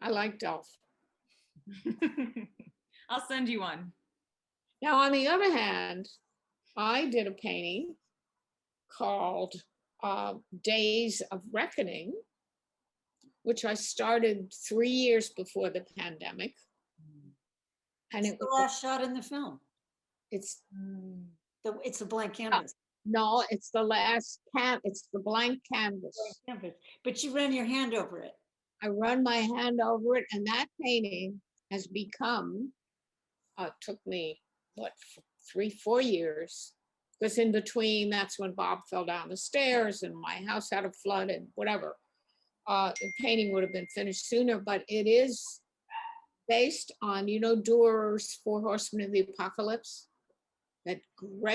I like Delft. I'll send you one. Now, on the other hand, I did a painting called Days of Reckoning, which I started 3 years before the pandemic. And It's the last shot in the film. It's It's a blank canvas. no, it's the last it's the blank canvas. But you ran your hand over it. I run my hand over it, and that painting has become, took me, 3-4 years, because in between, that's when Bob fell down the stairs and my house had a flood and whatever. The painting would have been finished sooner, but it is based on, Durer's Four Horsemen of the Apocalypse,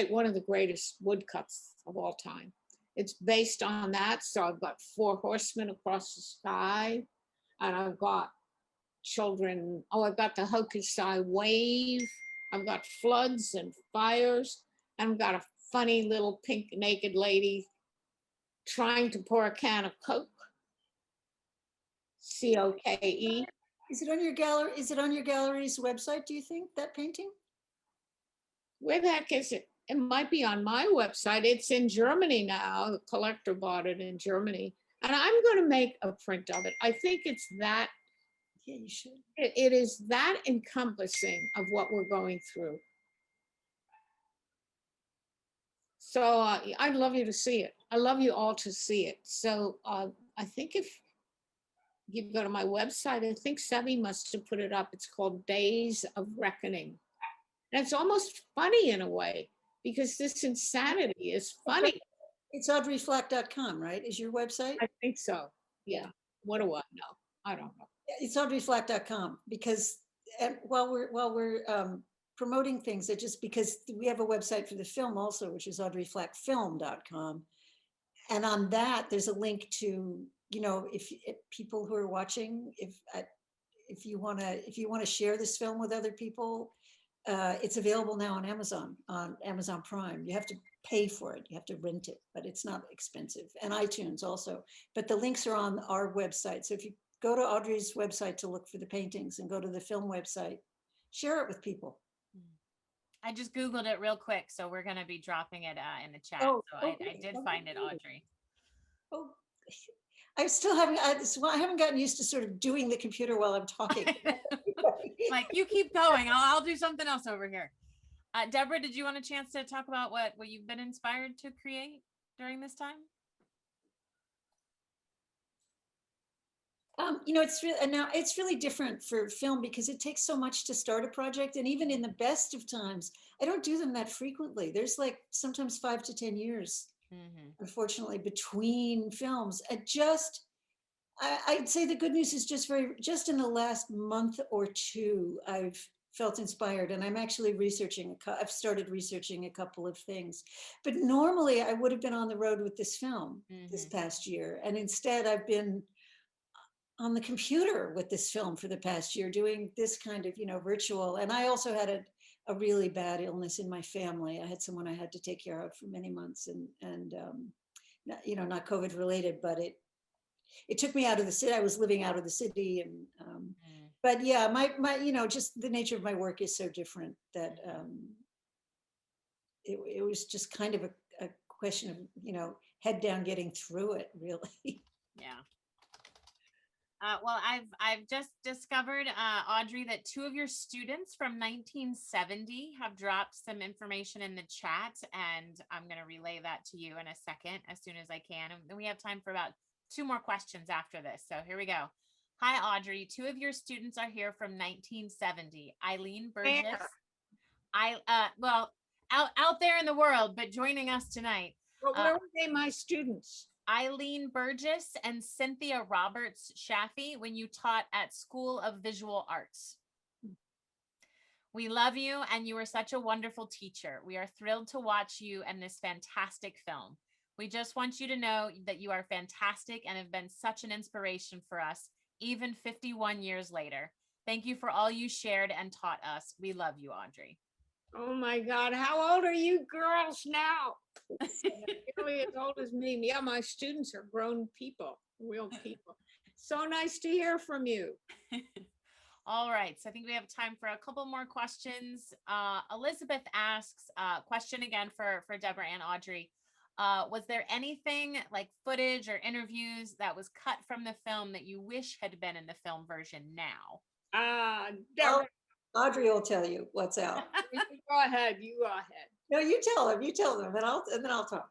one of the greatest woodcuts of all time. It's based on that. So I've got 4 horsemen across the sky, and I've got children. Oh, I've got the Hokusai wave. I've got floods and fires. And I've got a funny little pink naked lady trying to pour a can of Coke. COKE. Is it on your gallery? Is it on your gallery's website, do you think, that painting? Where the heck is it? It might be on my website. It's in Germany now. The collector bought it in Germany. And I'm going to make a print of it. I think it's that. Yeah, you should. It is that encompassing of what we're going through. So I'd love you to see it. I love you all to see it. So I think if you go to my website, I think Sevi must have put it up. It's called Days of Reckoning. And it's almost funny in a way, because this insanity is funny. It's audreyflack.com, right? Is your website? I think so. Yeah. What do I know? I don't know. It's audreyflack.com, because while we're promoting things, because we have a website for the film also, which is audreyflackfilm.com. And on that, there's a link to, if people who are watching, if you want to share this film with other people, it's available now on Amazon Prime. You have to pay for it. You have to rent it, but it's not expensive. And iTunes also. But the links are on our website. So if you go to Audrey's website to look for the paintings and go to the film website, share it with people. I just Googled it real quick, so we're going to be dropping it in the chat. I did find it, Audrey. Oh, I still haven't, I haven't gotten used to sort of doing the computer while I'm talking. Like, you keep going. I'll do something else over here. Deborah, did you want a chance to talk about what you've been inspired to create during this time? It's really different for film, because it takes so much to start a project. And even in the best of times, I don't do them that frequently. There's like sometimes 5 to 10 years, unfortunately, between films. I'd say the good news is just in the last month or two, I've felt inspired, and I'm actually I've started researching a couple of things. But normally I would have been on the road with this film this past year. And instead I've been on the computer with this film for the past year, doing this kind of, virtual. And I also had a really bad illness in my family. I had someone I had to take care of for many months, and not COVID related, but it took me out of the city. I was living out of the city, and but yeah, my just the nature of my work is so different that it was just kind of a question of head down getting through it, really. Yeah. Well, I've just discovered, Audrey, that 2 of your students from 1970 have dropped some information in the chat, and I'm going to relay that to you in a second as soon as I can. And then we have time for about 2 more questions after this. So here we go. Hi, Audrey. 2 of your students are here from 1970. Eileen Burgess. Well, out there in the world, but joining us tonight. Well, where were they, my students? Eileen Burgess and Cynthia Roberts Shaffey when you taught at School of Visual Arts. We love you, and you are such a wonderful teacher. We are thrilled to watch you and this fantastic film. We just want you to know that you are fantastic and have been such an inspiration for us, even 51 years later. Thank you for all you shared and taught us. We love you, Audrey. Oh my God, how old are you girls now? Nearly as old as me. Yeah, my students are grown people, real people. So nice to hear from you. All right, so I think we have time for a couple more questions. Elizabeth asks, question again for Deborah and Audrey. Was there anything like footage or interviews that was cut from the film that you wish had been in the film version now? Deborah. Audrey will tell you what's out. You go ahead. You go ahead. No, you tell them. You tell them, and then I'll talk.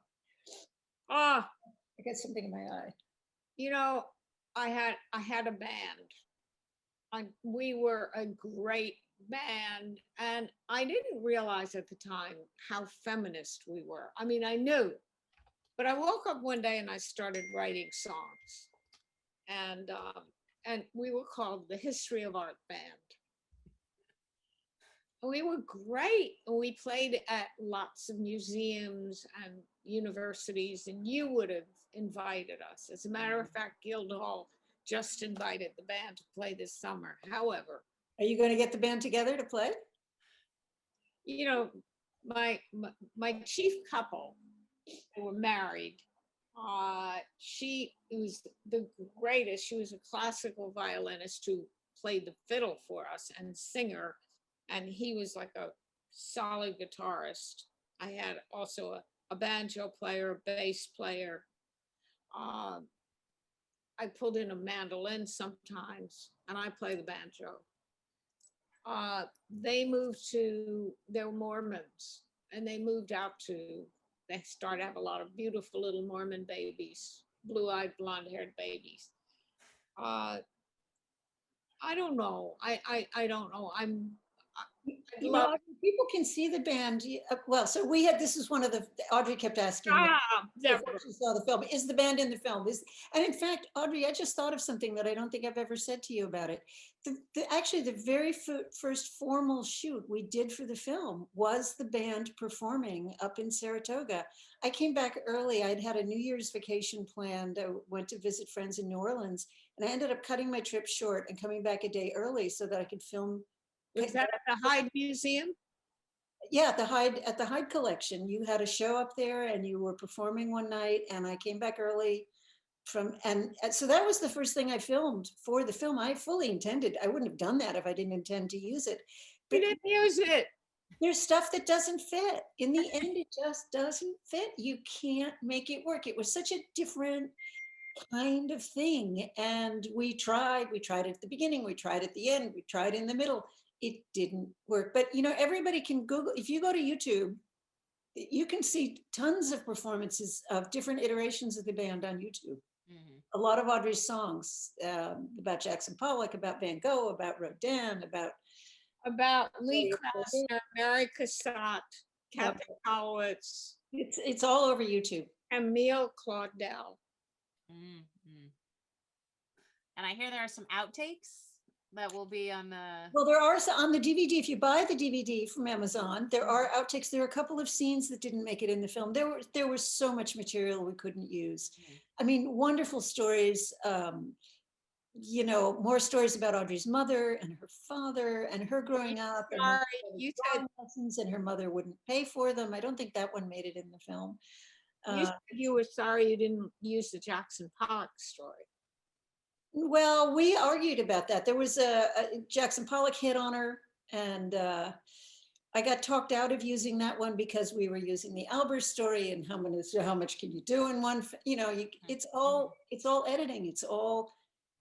I got something in my eye. I had a band. We were a great band, and I didn't realize at the time how feminist we were. I mean, I knew, but I woke up one day and I started writing songs, and we were called the History of Art Band. We were great. We played at lots of museums and universities, and you would have invited us. As a matter of fact, Guildhall just invited the band to play this summer. However, are you going to get the band together to play? My chief couple, they were married. She was the greatest. She was a classical violinist who played the fiddle for us and singer. And he was like a solid guitarist. I had also a banjo player, a bass player. I pulled in a mandolin sometimes, and I play the banjo. They were Mormons, and they started to have a lot of beautiful little Mormon babies, blue-eyed, blonde-haired babies. I don't know. I don't know. People can see the band. Well, so this is one of the, Audrey kept asking if she saw the film. Is the band in the film? And in fact, Audrey, I just thought of something that I don't think I've ever said to you about it. Actually, the very first formal shoot we did for the film was the band performing up in Saratoga. I came back early. I'd had a New Year's vacation planned. I went to visit friends in New Orleans, and I ended up cutting my trip short and coming back a day early so that I could film. Was that at the Hyde Museum? Yeah, at the Hyde collection. You had a show up there and you were performing one night, and I came back early and so that was the first thing I filmed for the film. I fully intended, I wouldn't have done that if I didn't intend to use it. But you didn't use it. There's stuff that doesn't fit. In the end, it just doesn't fit. You can't make it work. It was such a different kind of thing. And we tried it at the beginning, we tried at the end, we tried in the middle. It didn't work. But everybody can Google. If you go to YouTube, you can see tons of performances of different iterations of the band on YouTube. Mm-hmm. A lot of Audrey's songs about Jackson Pollock, about Van Gogh, about Rodin, about Lee Krasner, Mary Cassatt, Kathy Kollwitz. It's all over YouTube. Emile Claudel. Mm-hmm. And I hear there are some outtakes that will be on the... Well, there are on the DVD. If you buy the DVD from Amazon, there are outtakes. There are a couple of scenes that didn't make it in the film. There was so much material we couldn't use. I mean, wonderful stories. you know, more stories about Audrey's mother and her father and her growing up and her Sorry, you said drawing lessons, and her mother wouldn't pay for them. I don't think that one made it in the film. you said you were sorry you didn't use the Jackson Pollock story. Well, we argued about that. There was a Jackson Pollock hit on her, and I got talked out of using that one because we were using the Albert story, and how much can you do in one? You know, it's all editing. It's all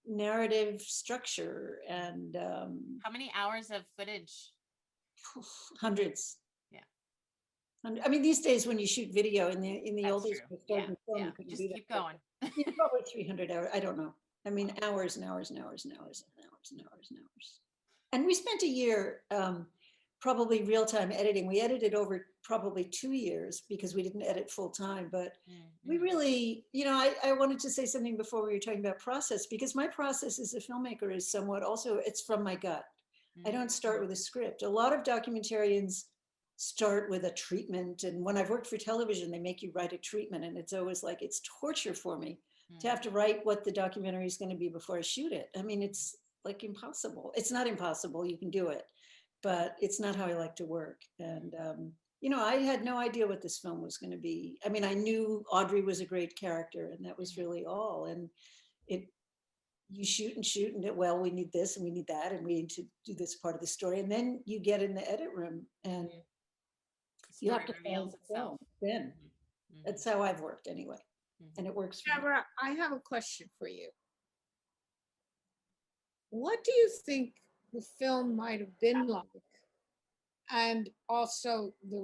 narrative structure, and How many hours of footage? hundreds. Yeah. I mean, these days when you shoot video in the That's old days, true. before Yeah, the film, yeah. you couldn't Just do that, keep but going. probably 300 hours. I don't know. I mean, hours and hours and hours and hours and hours and hours and hours. And we spent a year, probably real time editing. We edited over probably 2 years because we didn't edit full time. But we really, you know, I wanted to say something before we were talking about process, because my process as a filmmaker is somewhat also, it's from my gut. I don't start with a script. A lot of documentarians start with a treatment. And when I've worked for television, they make you write a treatment. And it's always like, it's torture for me to have to write what the documentary is going to be before I shoot it. I mean, it's like impossible. It's not impossible. You can do it, but it's not how I like to work. And, you know, I had no idea what this film was going to be. I mean, I knew Audrey was a great character, and that was really all. And you shoot and shoot and well, we need this and we need that, and we need to do this part of the story. And then you get in the edit room and you have to reveal itself. Then that's how I've worked anyway. And it works for me. Deborah, I have a question for you. What do you think the film might have been like? And also the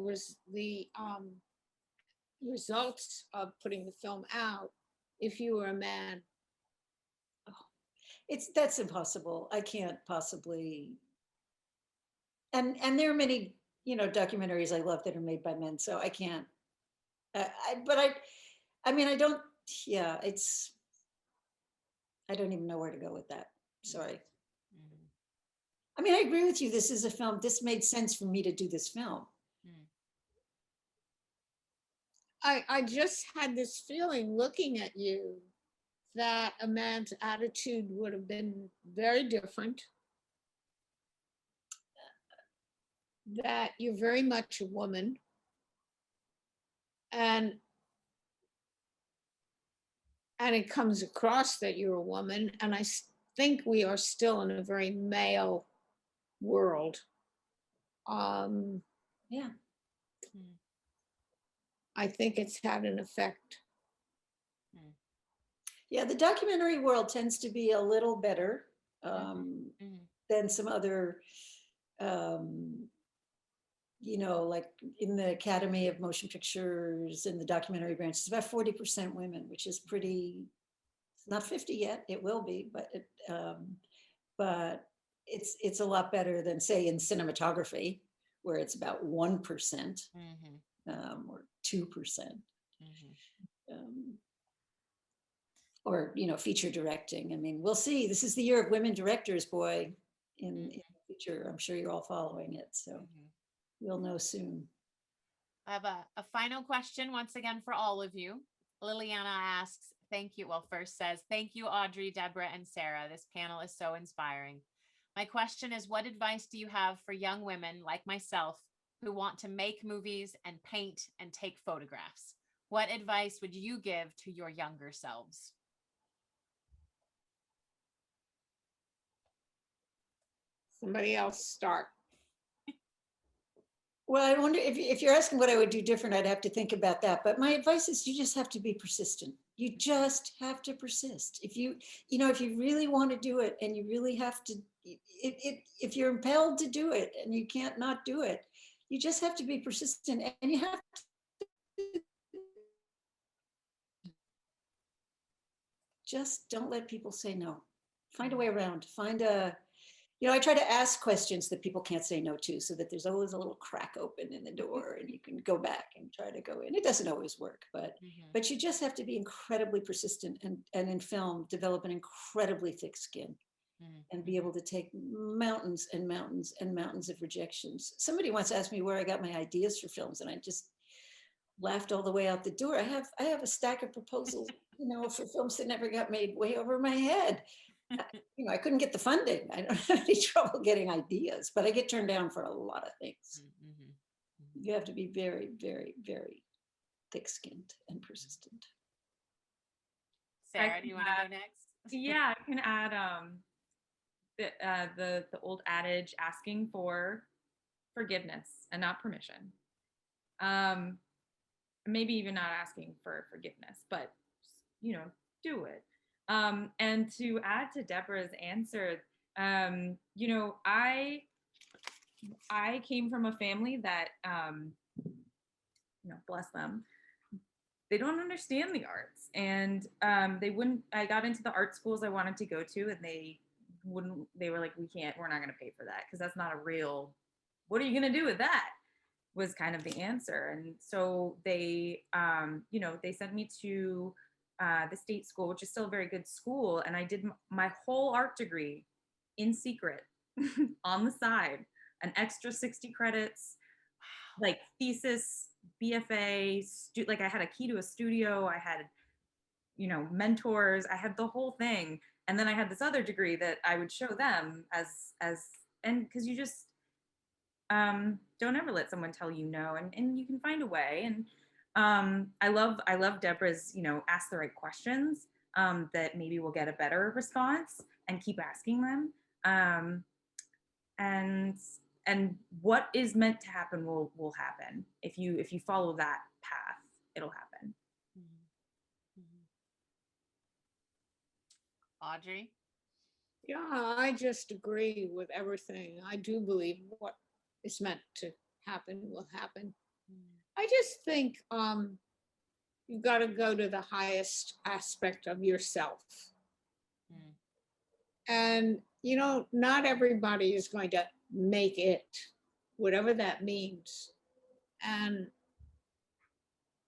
results of putting the film out if you were a man? That's impossible. I can't possibly. And there are many, you know, documentaries I love that are made by men, so I can't. I mean, I don't. Yeah, I don't even know where to go with that. Sorry. I mean, I agree with you. This is a film. This made sense for me to do this film. I just had this feeling looking at you that a man's attitude would have been very different, that you're very much a woman, and it comes across that you're a woman, and I think we are still in a very male world. Yeah. I think it's had an effect. Yeah, the documentary world tends to be a little better than some other, you know, like in the Academy of Motion Pictures in the documentary branch, it's about 40% women, which is pretty, not 50 yet, it will be, but it's a lot better than, say, in cinematography, where it's about 1% or 2%. Or, you know, feature directing. I mean, we'll see. This is the year of women directors, boy, in the future. I'm sure you're all following it, so we'll know soon. I have a final question once again for all of you. Liliana asks, thank you. Well, first says, thank you, Audrey, Deborah, and Sarah. This panel is so inspiring. My question is, what advice do you have for young women like myself who want to make movies and paint and take photographs? What advice would you give to your younger selves? Somebody else start. Well, I wonder if you're asking what I would do different, I'd have to think about that. But my advice is you just have to be persistent. You just have to persist. If you know, if you really want to do it, and you really have to, if you're impelled to do it and you can't not do it, you just have to be persistent, and you have to just don't let people say no. Find a way around. You know, I try to ask questions that people can't say no to, so that there's always a little crack open in the door and you can go back and try to go in. It doesn't always work, but you just have to be incredibly persistent, and in film, develop an incredibly thick skin and be able to take mountains and mountains and mountains of rejections. Somebody once asked me where I got my ideas for films, and I just laughed all the way out the door. I have a stack of proposals, you know, for films that never got made way over my head. You know, I couldn't get the funding. I don't have any trouble getting ideas, but I get turned down for a lot of things. You have to be very, very, very thick-skinned and persistent. Sarah, do you want to go next? Yeah, I can add the old adage, asking for forgiveness and not permission. Maybe even not asking for forgiveness, but you know, do it. And to add to Deborah's answer, you know, I came from a family that, you know, bless them, they don't understand the arts, and they wouldn't. I got into the art schools I wanted to go to, and they wouldn't. They were like, we're not going to pay for that because that's not a real. What are you going to do with that? Was kind of the answer, and so they, you know, they sent me to the state school, which is still a very good school, and I did my whole art degree in secret on the side, an extra 60 credits, like thesis, BFA, like I had a key to a studio, I had, you know, mentors, I had the whole thing, and then I had this other degree that I would show them as and because you just don't ever let someone tell you no, and you can find a way. And I love Deborah's, you know, ask the right questions, that maybe we'll get a better response, and keep asking them. And what is meant to happen will happen. If you follow that path, it'll happen. Audrey? Yeah, I just agree with everything. I do believe what is meant to happen will happen. I just think you've got to go to the highest aspect of yourself. And, you know, not everybody is going to make it, whatever that means. And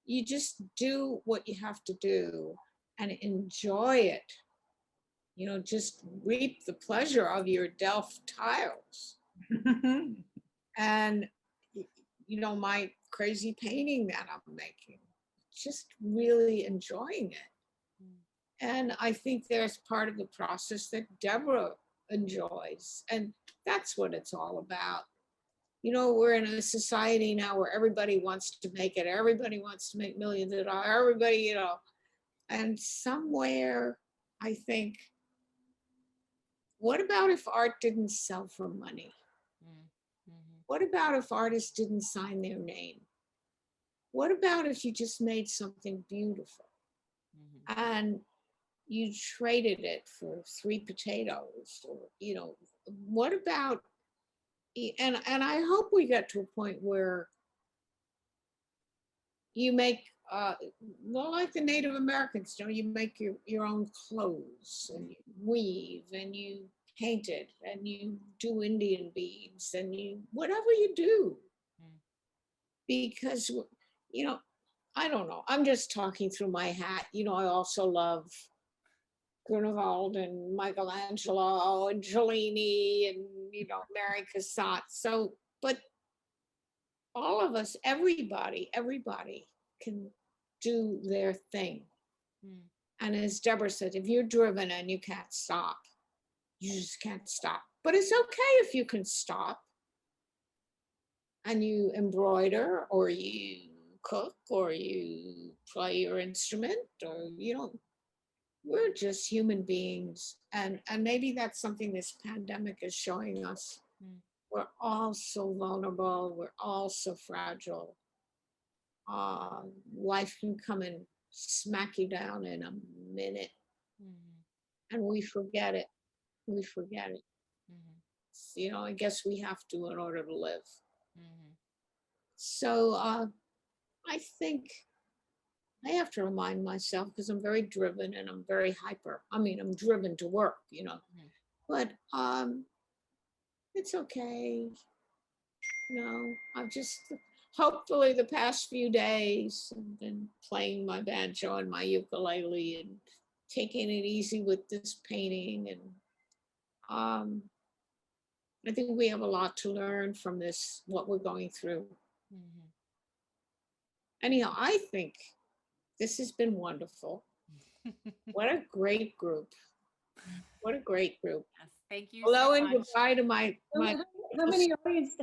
you just do what you have to do and enjoy it. You know, just reap the pleasure of your Delft tiles. And, you know, my crazy painting that I'm making, just really enjoying it. And I think there's part of the process that Deborah enjoys. And that's what it's all about. You know, we're in a society now where everybody wants to make it. Everybody wants to make millions of dollars. Everybody, you know, and somewhere I think, what about if art didn't sell for money? What about if artists didn't sign their name? What about if you just made something beautiful and you traded it for 3 potatoes, or, you know, what about, and I hope we get to a point where you make, well, like the Native Americans, you know, you make your own clothes, and you weave, and you paint it, and you do Indian beads, and you, whatever you do. Because, you know, I don't know, I'm just talking through my hat. You know, I also love Grunewald and Michelangelo and Cellini and, you know, Mary Cassatt. So, but all of us, everybody can do their thing. And as Deborah said, if you're driven and you can't stop, you just can't stop. But it's okay if you can stop and you embroider, or you cook, or you play your instrument, or, you know, we're just human beings. And maybe that's something this pandemic is showing us. We're all so vulnerable. We're all so fragile. Life can come and smack you down in a minute. And we forget it. We forget it. You know, I guess we have to in order to live. So I think I have to remind myself, because I'm very driven and I'm very hyper. I mean, I'm driven to work, you know, but it's okay. You know, I've just, hopefully the past few days, I've been playing my banjo and my ukulele and taking it easy with this painting. And I think we have a lot to learn from this, what we're going through. Anyhow, I think this has been wonderful. What a great group. What a great group. Yes, thank you Hello so and much. goodbye to my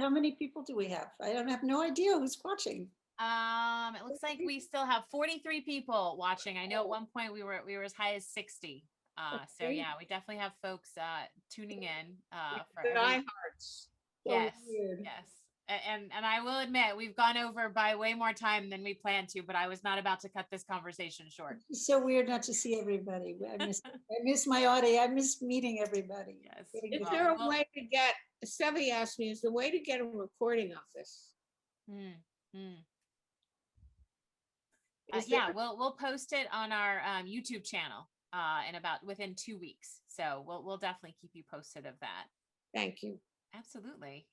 How many people do we have? I don't have no idea who's watching. It looks like we still have 43 people watching. I know at one point we were as high as 60. So Okay. yeah, we definitely have folks tuning in for every. diehards. So Yes, weird. yes. And I will admit we've gone over by way more time than we planned to, but I was not about to cut this conversation short. It's so weird not to see everybody. I miss my audience. I miss meeting everybody. Yes. Is Well, there a way to get, Sevi asked me, is there a way to get a recording of this? Is yeah, there? we'll post it on our YouTube channel within 2 weeks. So we'll definitely keep you posted of that. Thank you. Absolutely.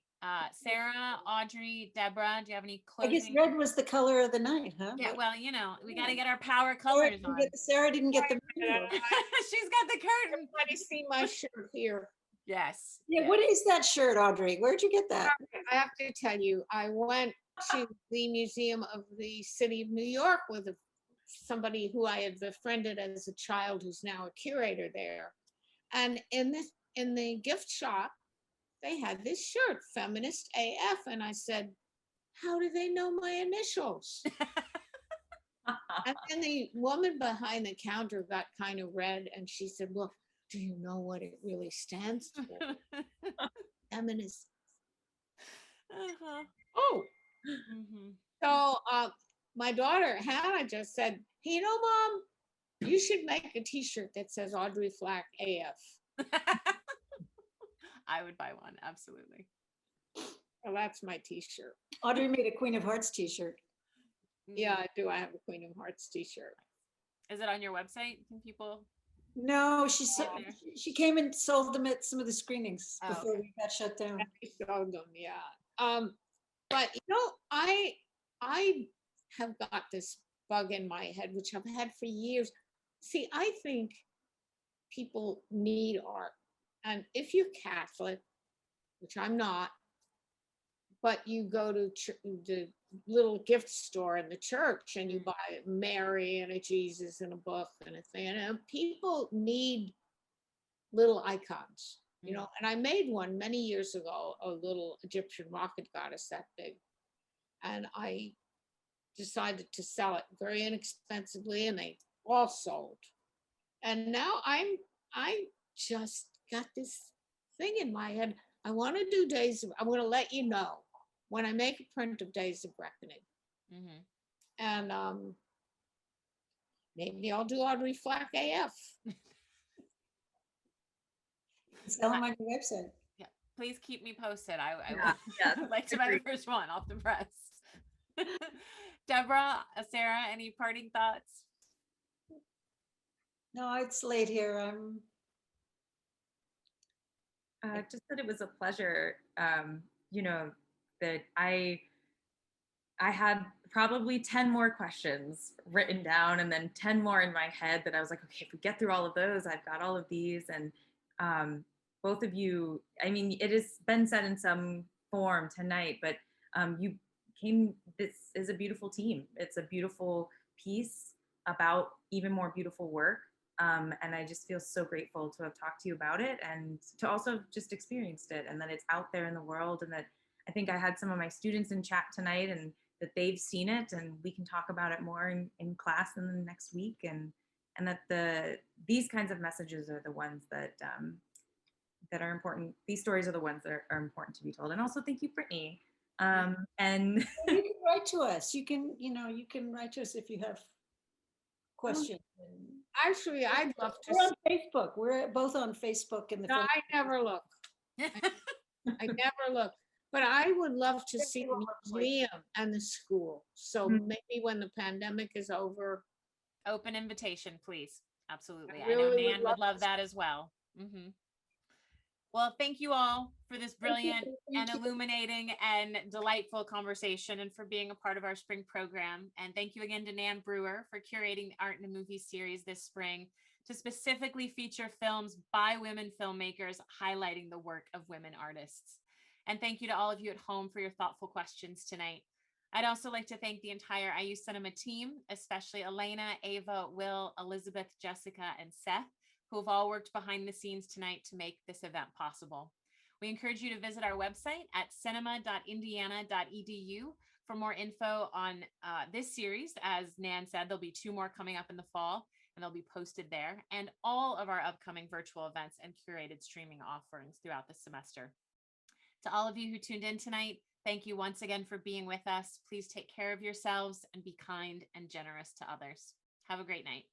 Sarah, Audrey, Deborah, do you have any I closing? guess red was the color of the night, huh? Yeah, well, we got to get our power colors on. Sarah didn't get the memo. She's got the curtain. Everybody see my shirt here. Yes. Yeah, yes. what is that shirt, Audrey? Where'd you get that? I have to tell you, I went to the Museum of the City of New York with somebody who I had befriended as a child who's now a curator there. And in the gift shop, they had this shirt, Feminist AF. And I said, how do they know my initials? And then the woman behind the counter got kind of red and she said, well, do you know what it really stands for? Feminist. Uh-huh. Oh, Mm-hmm. so my daughter Hannah just said, hey, you know, Mom, you should make a t-shirt that says Audrey Flack AF. I would buy one, absolutely. Well, that's my t-shirt. Audrey made a Queen of Hearts t-shirt. Yeah, I do. I have a Queen of Hearts t-shirt. Is it on your website? Can people? No, she came and sold them at some of the screenings before okay. we got shut down. I sold them, yeah. But I have got this bug in my head, which I've had for years. See, I think people need art. And if you're Catholic, which I'm not, but you go to the little gift store in the church and you buy Mary and a Jesus and a book and a thing, and people need little icons, and I made one many years ago, a little Egyptian rocket goddess that big. And I decided to sell it very inexpensively and they all sold. And now I just got this thing in my head. I want to do I'm going to let you know when I make a print of Days of Reckoning. Mm-hmm. And maybe I'll do Audrey Flack AF. Sell them on your website. Yeah, please keep me posted. I would like to buy the first one off the press. Deborah, Sarah, any parting thoughts? No, it's late here. Just that it was a pleasure. That I had probably 10 more questions written down and then 10 more in my head that I was like, okay, if we get through all of those, I've got all of these. And both of you, I mean, it has been said in some form tonight, but this is a beautiful team. It's a beautiful piece about even more beautiful work. And I just feel so grateful to have talked to you about it and to also have just experienced it, and that it's out there in the world, and that I think I had some of my students in chat tonight and that they've seen it, and we can talk about it more in class in the next week, and that these kinds of messages are the ones that are important. These stories are the ones that are important to be told. And also thank you, Brittany. And you can write to us. You can write to us if you have questions. Actually, I'd love to. We're on Facebook. We're both on Facebook. No, I never look. I never look. But I would love to see the museum and the school. So maybe when the pandemic is over. Open invitation, please. Absolutely. I know Nan would love that as well. Mm-hmm. Well, thank you all for this brilliant and illuminating and delightful conversation, and for being a part of our spring program. And thank you again to Nan Brewer for curating the Art in a Movie series this spring to specifically feature films by women filmmakers highlighting the work of women artists. And thank you to all of you at home for your thoughtful questions tonight. I'd also like to thank the entire IU Cinema team, especially Elena, Ava, Will, Elizabeth, Jessica, and Seth, who have all worked behind the scenes tonight to make this event possible. We encourage you to visit our website at cinema.indiana.edu for more info on this series. As Nan said, there'll be 2 more coming up in the fall, and they'll be posted there, and all of our upcoming virtual events and curated streaming offerings throughout the semester. To all of you who tuned in tonight, thank you once again for being with us. Please take care of yourselves and be kind and generous to others. Have a great night.